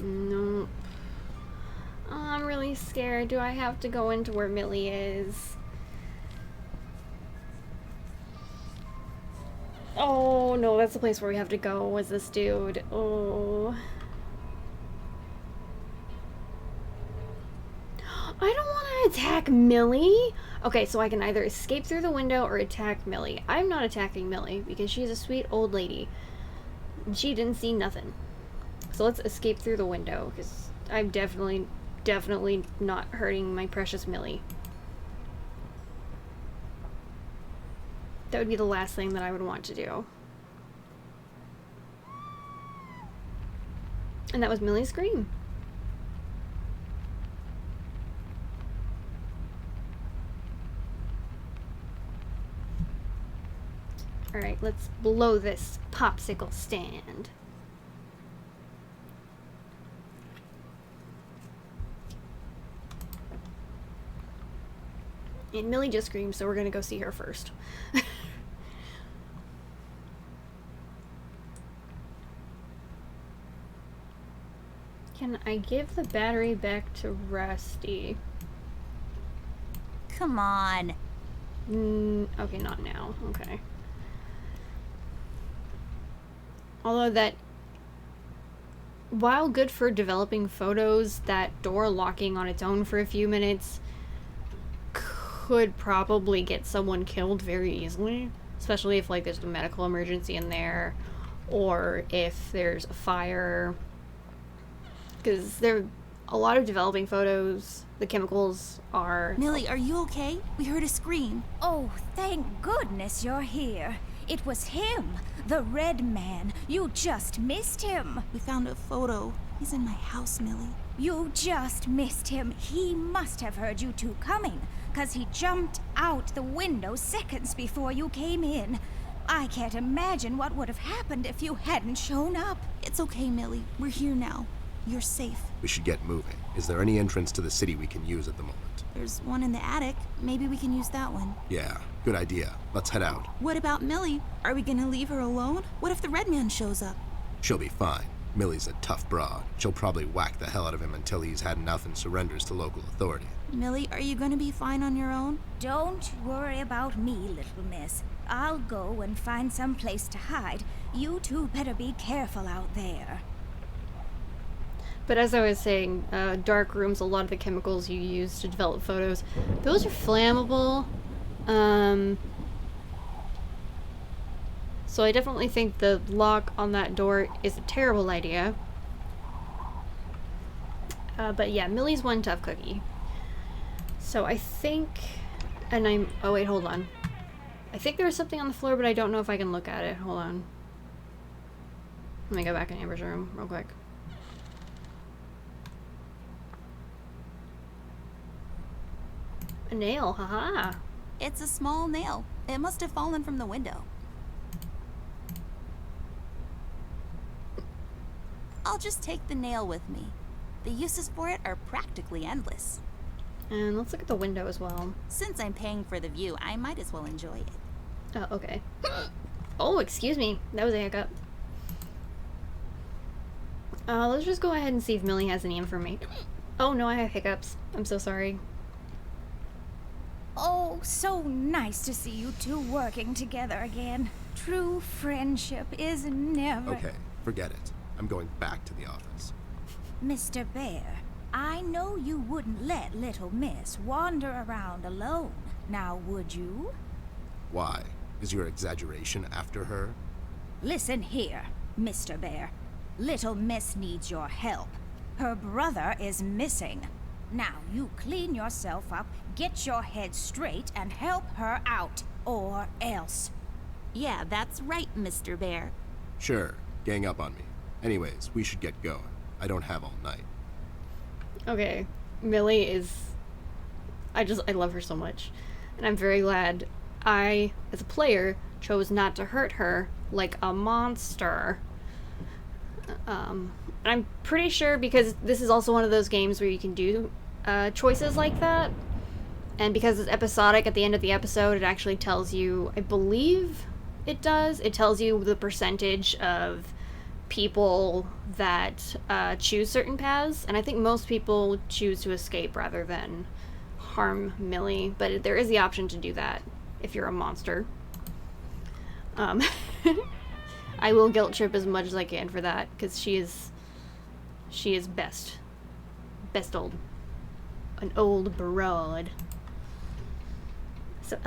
Nope. Oh, I'm really scared. Do I have to go into where Millie is? Oh no, that's the place where we have to go, was this dude. Oh. I don't want to attack Millie. Okay, so I can either escape through the window or attack Millie. I'm not attacking Millie because she's a sweet old lady. She didn't see nothing. So let's escape through the window because I'm definitely not hurting my precious Millie. That would be the last thing that I would want to do. And that was Millie's scream. Alright, let's blow this popsicle stand. And Millie just screamed, so we're gonna go see her first. Can I give the battery back to Rusty? Come on. Okay, not now. Okay. Although that, while good for developing photos, that door locking on its own for a few minutes could probably get someone killed very easily. Especially if, like, there's a medical emergency in there, or if there's a fire. Because there are a lot of developing photos, the chemicals are... Millie, are you okay? We heard a scream. Oh, thank goodness you're here. It was him, the Red Man. You just missed him. We found a photo. He's in my house, Millie. You just missed him. He must have heard you two coming, 'cause he jumped out the window seconds before you came in. I can't imagine what would have happened if you hadn't shown up. It's okay, Millie. We're here now. You're safe. We should get moving. Is there any entrance to the city we can use at the moment? There's one in the attic. Maybe we can use that one. Yeah, good idea. Let's head out. What about Millie? Are we gonna leave her alone? What if the Red Man shows up? She'll be fine. Millie's a tough broad. She'll probably whack the hell out of him until he's had enough and surrenders to local authority. Millie, are you gonna be fine on your own? Don't worry about me, little miss. I'll go and find some place to hide. You two better be careful out there. But as I was saying, dark rooms, a lot of the chemicals you use to develop photos, those are flammable. So I definitely think the lock on that door is a terrible idea. But yeah, Millie's one tough cookie. So I think, oh wait, hold on. I think there's something on the floor, but I don't know if I can look at it. Hold on. Let me go back in Amber's room real quick. A nail, haha. It's a small nail. It must have fallen from the window. I'll just take the nail with me. The uses for it are practically endless. And let's look at the window as well. Since I'm paying for the view, I might as well enjoy it. Oh, okay. Oh, excuse me. That was a hiccup. Let's just go ahead and see if Millie has any information. Oh, no, I have hiccups. I'm so sorry. Oh, so nice to see you two working together again. True friendship is never... Okay, forget it. I'm going back to the office. Mr. Bear, I know you wouldn't let little miss wander around alone. Now, would you? Why? Is your exaggeration after her? Listen here, Mr. Bear. Little miss needs your help. Her brother is missing. Now, you clean yourself up, get your head straight, and help her out. Or else. Yeah, that's right, Mr. Bear. Sure, gang up on me. Anyways, we should get going. I don't have all night. Okay, Millie is... I love her so much. And I'm very glad I, as a player, chose not to hurt her like a monster. I'm pretty sure, because this is also one of those games where you can do choices like that. And because it's episodic, at the end of the episode, it actually tells you, I believe it does, it tells you the percentage of people that choose certain paths, and I think most people choose to escape rather than harm Millie, but there is the option to do that if you're a monster. I will guilt trip as much as I can for that, because she is best an old broad. So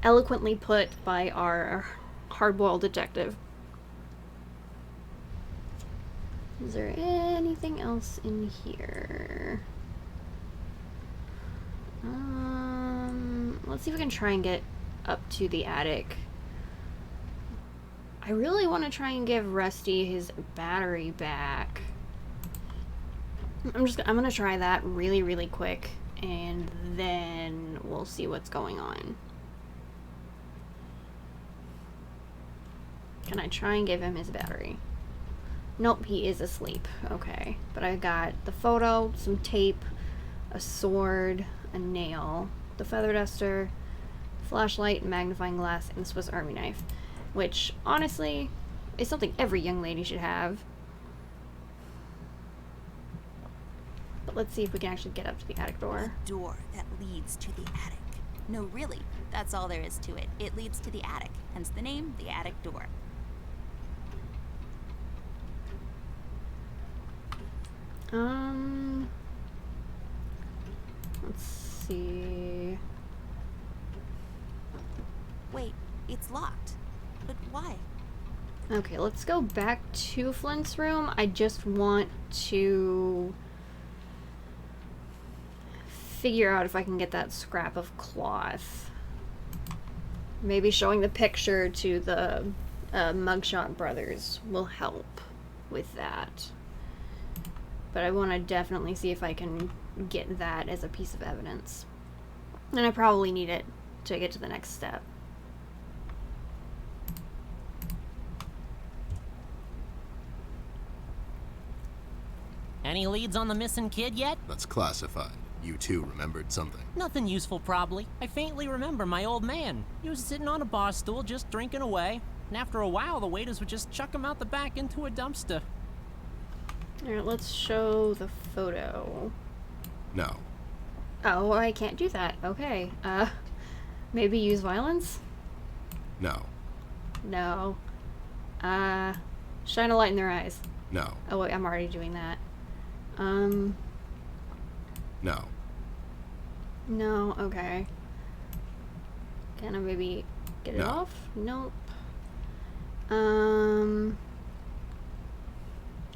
eloquently put by our hard-boiled detective. Is there anything else in here? Let's see if we can try and get up to the attic. I really want to try and give Rusty his battery back. I'm gonna try that really, really quick, and then we'll see what's going on. Can I try and give him his battery? Nope, he is asleep. Okay, but I got the photo, some tape, a sword, a nail, the feather duster, flashlight, magnifying glass, and Swiss Army knife, which honestly is something every young lady should have. But let's see if we can actually get up to the attic door. A door that leads to the attic. No, really, that's all there is to it. It leads to the attic, hence the name, the attic door. Let's see. Wait, it's locked. But why? Okay, let's go back to Flint's room. I just want to figure out if I can get that scrap of cloth. Maybe showing the picture to the Mugshot brothers will help with that. But I want to definitely see if I can get that as a piece of evidence. And I probably need it to get to the next step. Any leads on the missing kid yet? That's classified. You two remembered something. Nothing useful, probably. I faintly remember my old man. He was sitting on a bar stool just drinking away. And after a while, the waiters would just chuck him out the back into a dumpster. Alright, let's show the photo. No. Oh, I can't do that. Okay. Maybe use violence? No. No. Shine a light in their eyes. No. Oh wait, I'm already doing that. No. No, okay. Can I maybe get it No. off? Nope.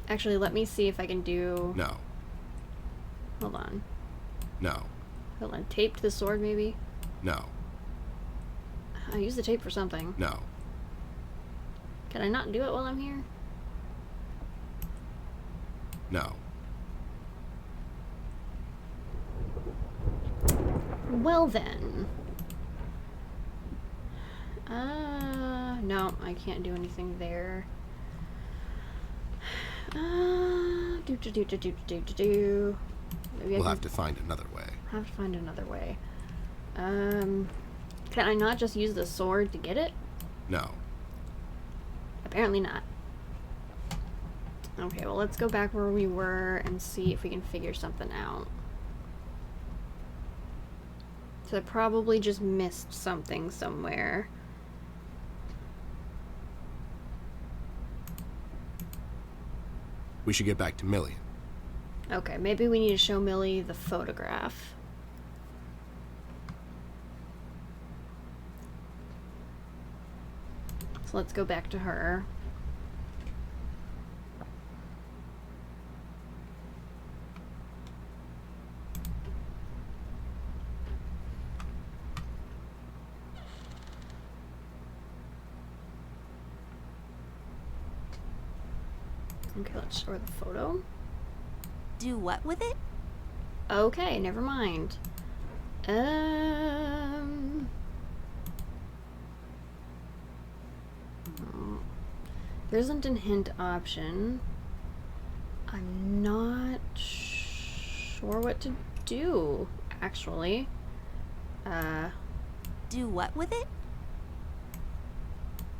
Actually, let me see if I can do... No. Hold on. No. Hold on. Tape to the sword, maybe? No. I use the tape for something. No. Can I not do it while I'm here? No. Well then. No, I can't do anything there. Maybe We'll have to find another way. have to find another way. Can I not just use the sword to get it? No. Apparently not. Okay, well let's go back where we were and see if we can figure something out. So I probably just missed something somewhere. We should get back to Millie. Okay, maybe we need to show Millie the photograph. So let's go back to her. Okay, let's show her the photo. Do what with it? Okay, never mind. There isn't a hint option. I'm not sure what to do, actually. Do what with it?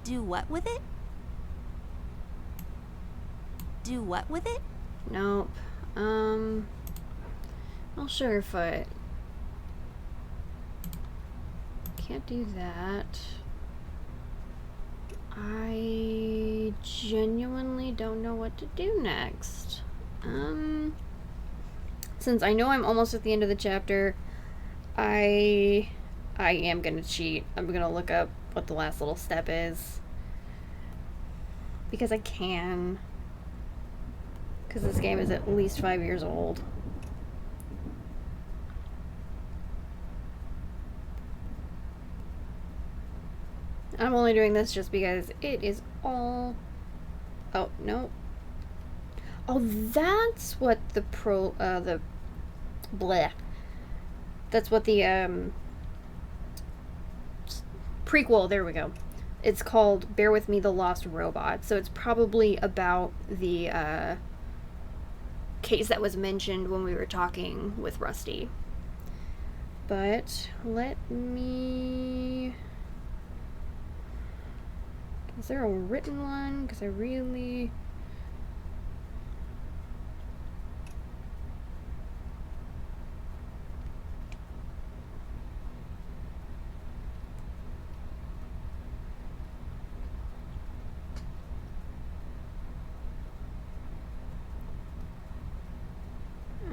Do what with it? Do what with it? Nope. Well, Sugarfoot. Can't do that. I genuinely don't know what to do next. Since I know I'm almost at the end of the chapter, I am gonna cheat. I'm gonna look up what the last little step is. Because I can. Because this game is at least 5 years old. I'm only doing this just because it is all... Oh, no. Oh, that's what the bleh. That's what the, prequel, there we go. It's called Bear With Me, The Lost Robot. So it's probably about the, case that was mentioned when we were talking with Rusty. But let me... Is there a written one? Because I really...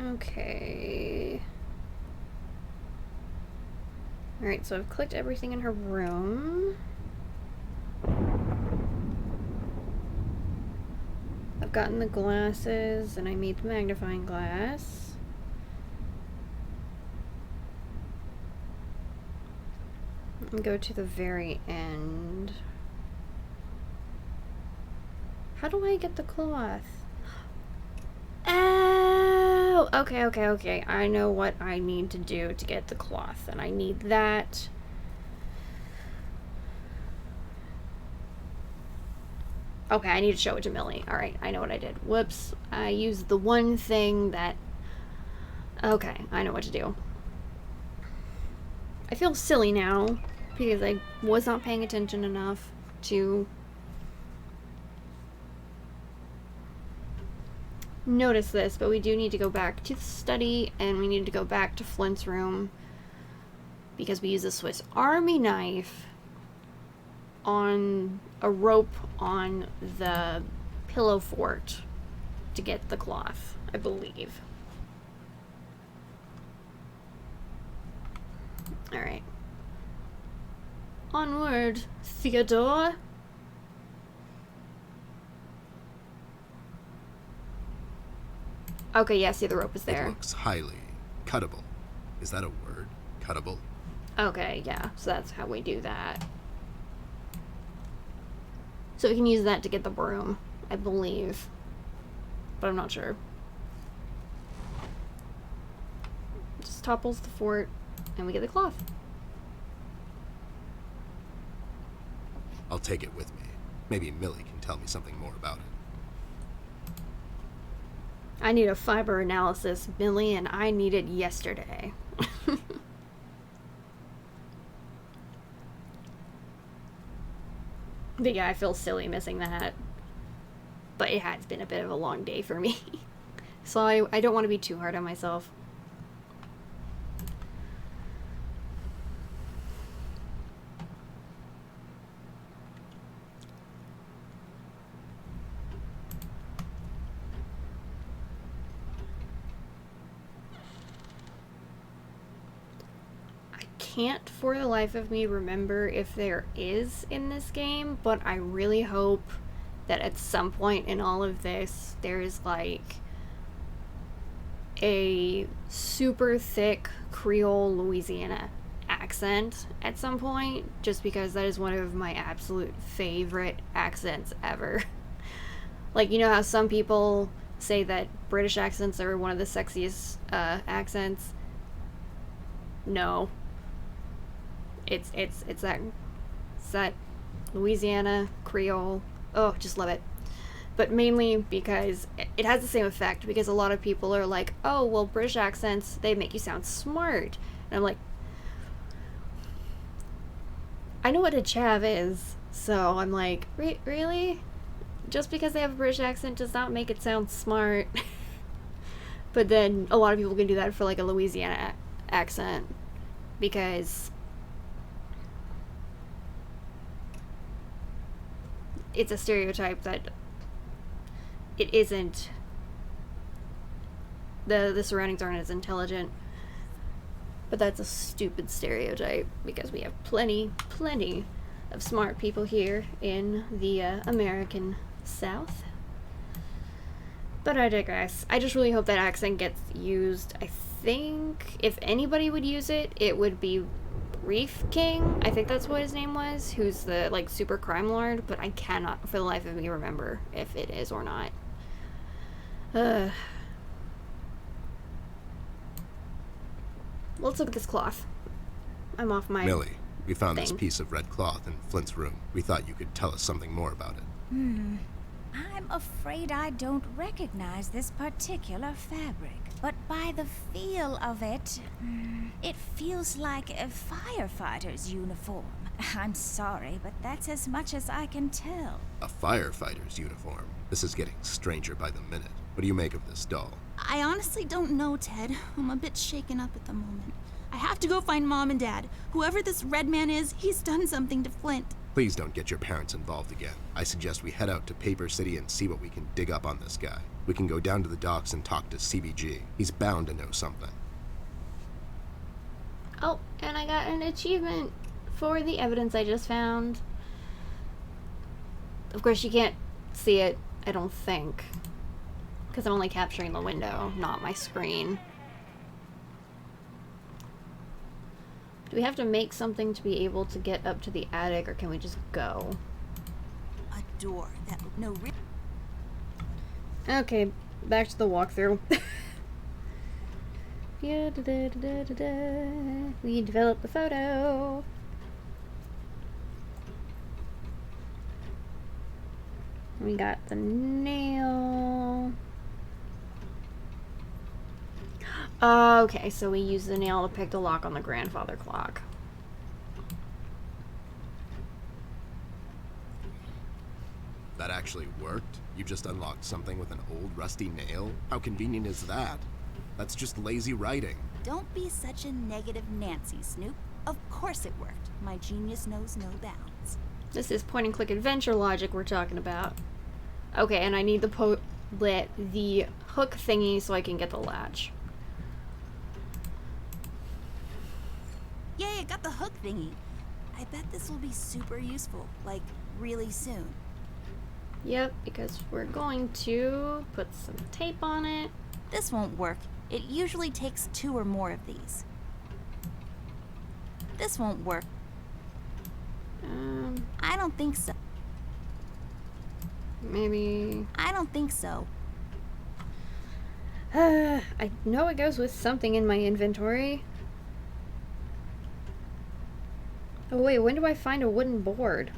Okay. Alright, so I've clicked everything in her room. I've gotten the glasses, and I made the magnifying glass. And go to the very end. How do I get the cloth? Oh, okay. I know what I need to do to get the cloth, and I need that. Okay, I need to show it to Millie. Alright, I know what I did. Whoops. I used the one thing that... Okay, I know what to do. I feel silly now, because I was not paying attention enough to... notice this, but we do need to go back to the study, and we need to go back to Flint's room, because we use a Swiss Army knife on a rope on the pillow fort to get the cloth, I believe. Alright. Onward, Theodore. Okay, yeah, see the rope is It there. looks highly cuttable. Is that a word? Cuttable? Okay, yeah, so that's how we do that. So we can use that to get the broom, I believe. But I'm not sure. Just topples the fort, and we get the cloth. I'll take it with me. Maybe Millie can tell me something more about it. I need a fiber analysis, Millie, and I need it yesterday. But yeah, I feel silly missing that. But it has been a bit of a long day for me. So I don't want to be too hard on myself. I can't for the life of me remember if there is in this game, but I really hope that at some point in all of this there is like a super thick Creole Louisiana accent at some point, just because that is one of my absolute favorite accents ever. Like, you know how some people say that British accents are one of the sexiest accents? No. It's that Louisiana Creole. Oh, just love it. But mainly because it has the same effect, because a lot of people are like, oh, well, British accents, they make you sound smart. And I'm like, I know what a chav is, so I'm like, really? Just because they have a British accent does not make it sound smart. But then a lot of people can do that for like a Louisiana accent, because it's a stereotype that it isn't, the surroundings aren't as intelligent. But that's a stupid stereotype, because we have plenty of smart people here in the American South. But I digress. I just really hope that accent gets used. I think if anybody would use it, it would be Reef King. I think that's what his name was, who's the like super crime lord, but I cannot for the life of me remember if it is or not. Let's look at this cloth. I'm off my Millie, we found this thing. piece of red cloth in Flint's room. We thought you could tell us something more about it. I'm afraid I don't recognize this particular fabric. But by the feel of it, it feels like a firefighter's uniform. I'm sorry, but that's as much as I can tell. A firefighter's uniform. This is getting stranger by the minute. What do you make of this doll? I honestly don't know, Ted. I'm a bit shaken up at the moment. I have to go find Mom and Dad. Whoever this red man is, he's done something to Flint. Please don't get your parents involved again. I suggest we head out to Paper City and see what we can dig up on this guy. We can go down to the docks and talk to CBG. He's bound to know something. Oh, and I got an achievement for the evidence I just found. Of course, you can't see it, I don't think, because I'm only capturing the window, not my screen. Do we have to make something to be able to get up to the attic, or can we just go? A door that no. Okay, back to the walkthrough. Yeah, we developed the photo. We got the nail. Okay, so we use the nail to pick the lock on the grandfather clock. That actually worked? You just unlocked something with an old rusty nail? How convenient is that? That's just lazy writing. Don't be such a negative Nancy, Snoop. Of course it worked. My genius knows no bounds. This is point and click adventure logic we're talking about. Okay, and I need the hook thingy so I can get the latch. Yay, I got the hook thingy. I bet this will be super useful, like, really soon. Yep, because we're going to put some tape on it. This won't work. It usually takes 2 or more of these. This won't work. I don't think so. Maybe... I don't think so. I know it goes with something in my inventory. Oh wait, when do I find a wooden board?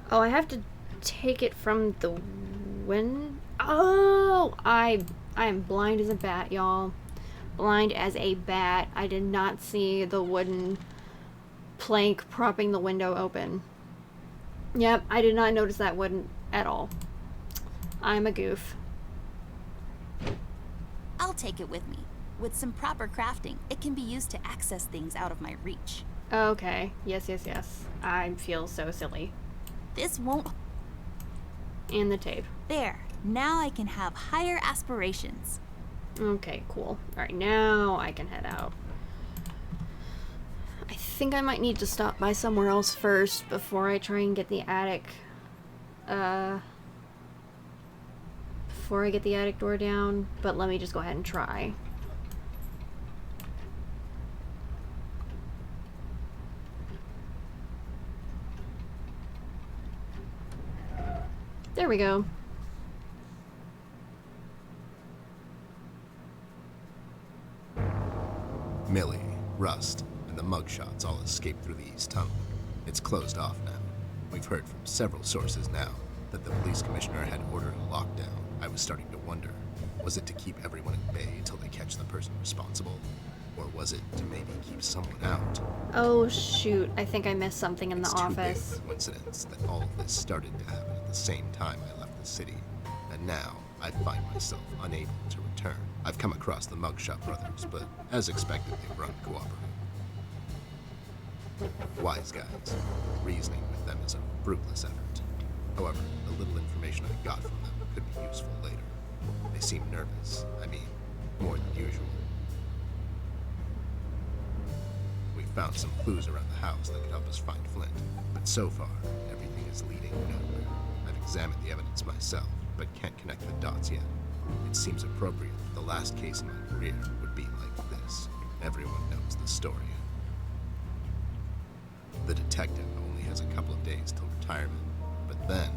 Oh, I have to take it from the wind. Oh, I am blind as a bat, y'all. Blind as a bat. I did not see the wooden plank propping the window open. Yep, I did not notice that wooden at all. I'm a goof. I'll take it with me. With some proper crafting, it can be used to access things out of my reach. Okay. Yes, yes, yes. I feel so silly. This won't... And the tape. There. Now I can have higher aspirations. Okay, cool. Alright, now I can head out. I think I might need to stop by somewhere else first before I try and get the attic, before I get the attic door down, but let me just go ahead and try. There we go. Millie, Rust, and the mugshots all escaped through the east tunnel. It's closed off now. We've heard from several sources now that the police commissioner had ordered a lockdown. I was starting to wonder, was it to keep everyone at bay until they catch the person responsible? Or was it to maybe keep someone out? Oh shoot, I think I missed something in the office. It's too big a coincidence that all of this started to happen at the same time I left the city. And now, I find myself unable to return. I've come across the Mugshot brothers, but as expected, they've run cooperative. Wise guys. Reasoning with them is a fruitless effort. However, the little information I got from them could be useful later. They seem nervous. I mean, more than usual. We found some clues around the house that could help us find Flint, but so far, everything is leading nowhere. I've examined the evidence myself, but can't connect the dots yet. It seems appropriate that the last case in my career would be like this. Everyone knows the story. The detective only has a couple of days till retirement, but then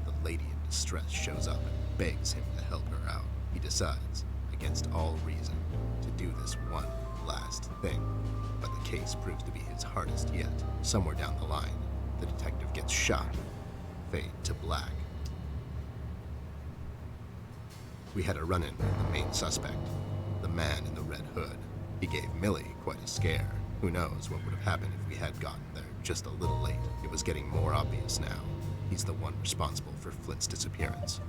the lady in distress shows up and begs him to help her out. He decides, against all reason, to do this one last thing. But the case proves to be his hardest yet. Somewhere down the line, the detective gets shot. Fade to black. We had a run-in with the main suspect, the man in the red hood. He gave Millie quite a scare. Who knows what would have happened if we had gotten there just a little late. It was getting more obvious now. He's the one responsible for Flint's disappearance.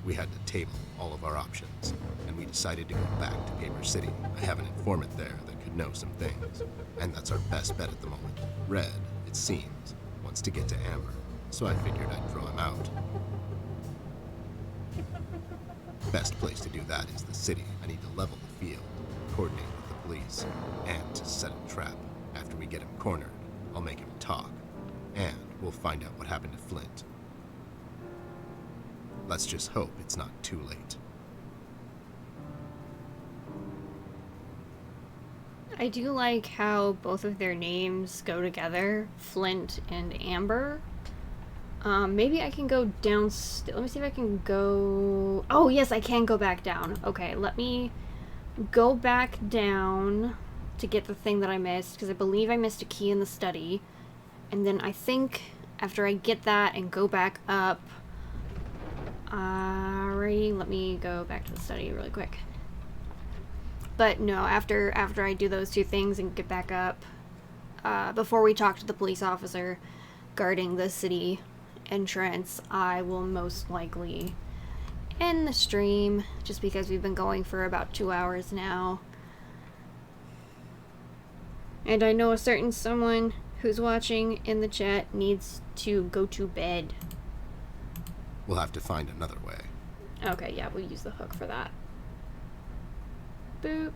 We had to table all of our options, and we decided to go back to Paper City. I have an informant there that could know some things, and that's our best bet at the moment. Red, it seems, wants to get to Amber, so I figured I'd throw him out. Best place to do that is the city. I need to level the field, coordinate with the police, and to set a trap. After we get him cornered, I'll make him talk, and we'll find out what happened to Flint. Let's just hope it's not too late. I do like how both of their names go together, Flint and Amber. Maybe I can go down. Let me see if I can go. Oh, yes, I can go back down. Okay, let me go back down to get the thing that I missed, because I believe I missed a key in the study. And then I think after I get that and go back up. Alrighty, let me go back to the study really quick. But no, after I do those two things and get back up, before we talk to the police officer guarding the city entrance, I will most likely end the stream, just because we've been going for about 2 hours now. And I know a certain someone who's watching in the chat needs to go to bed. We'll have to find another way. Okay, yeah, we'll use the hook for that. Boop.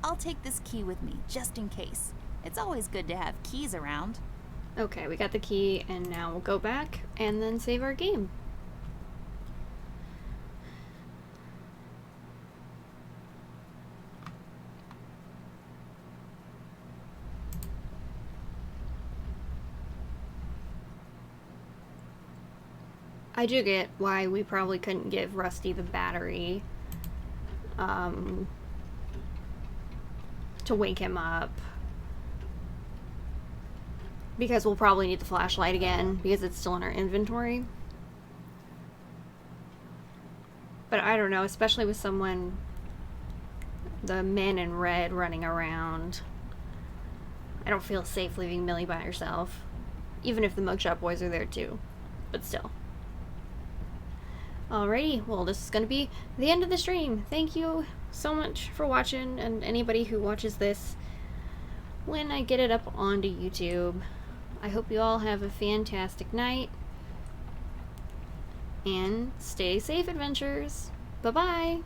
I'll take this key with me, just in case. It's always good to have keys around. Okay, we got the key, and now we'll go back and then save our game. I do get why we probably couldn't give Rusty the battery to wake him up. Because we'll probably need the flashlight again, because it's still in our inventory. But I don't know, especially with someone, the men in red running around. I don't feel safe leaving Millie by herself. Even if the mugshot boys are there too. But still. Alrighty, well this is going to be the end of the stream. Thank you so much for watching, and anybody who watches this when I get it up onto YouTube. I hope you all have a fantastic night, and stay safe, adventurers. Bye-bye!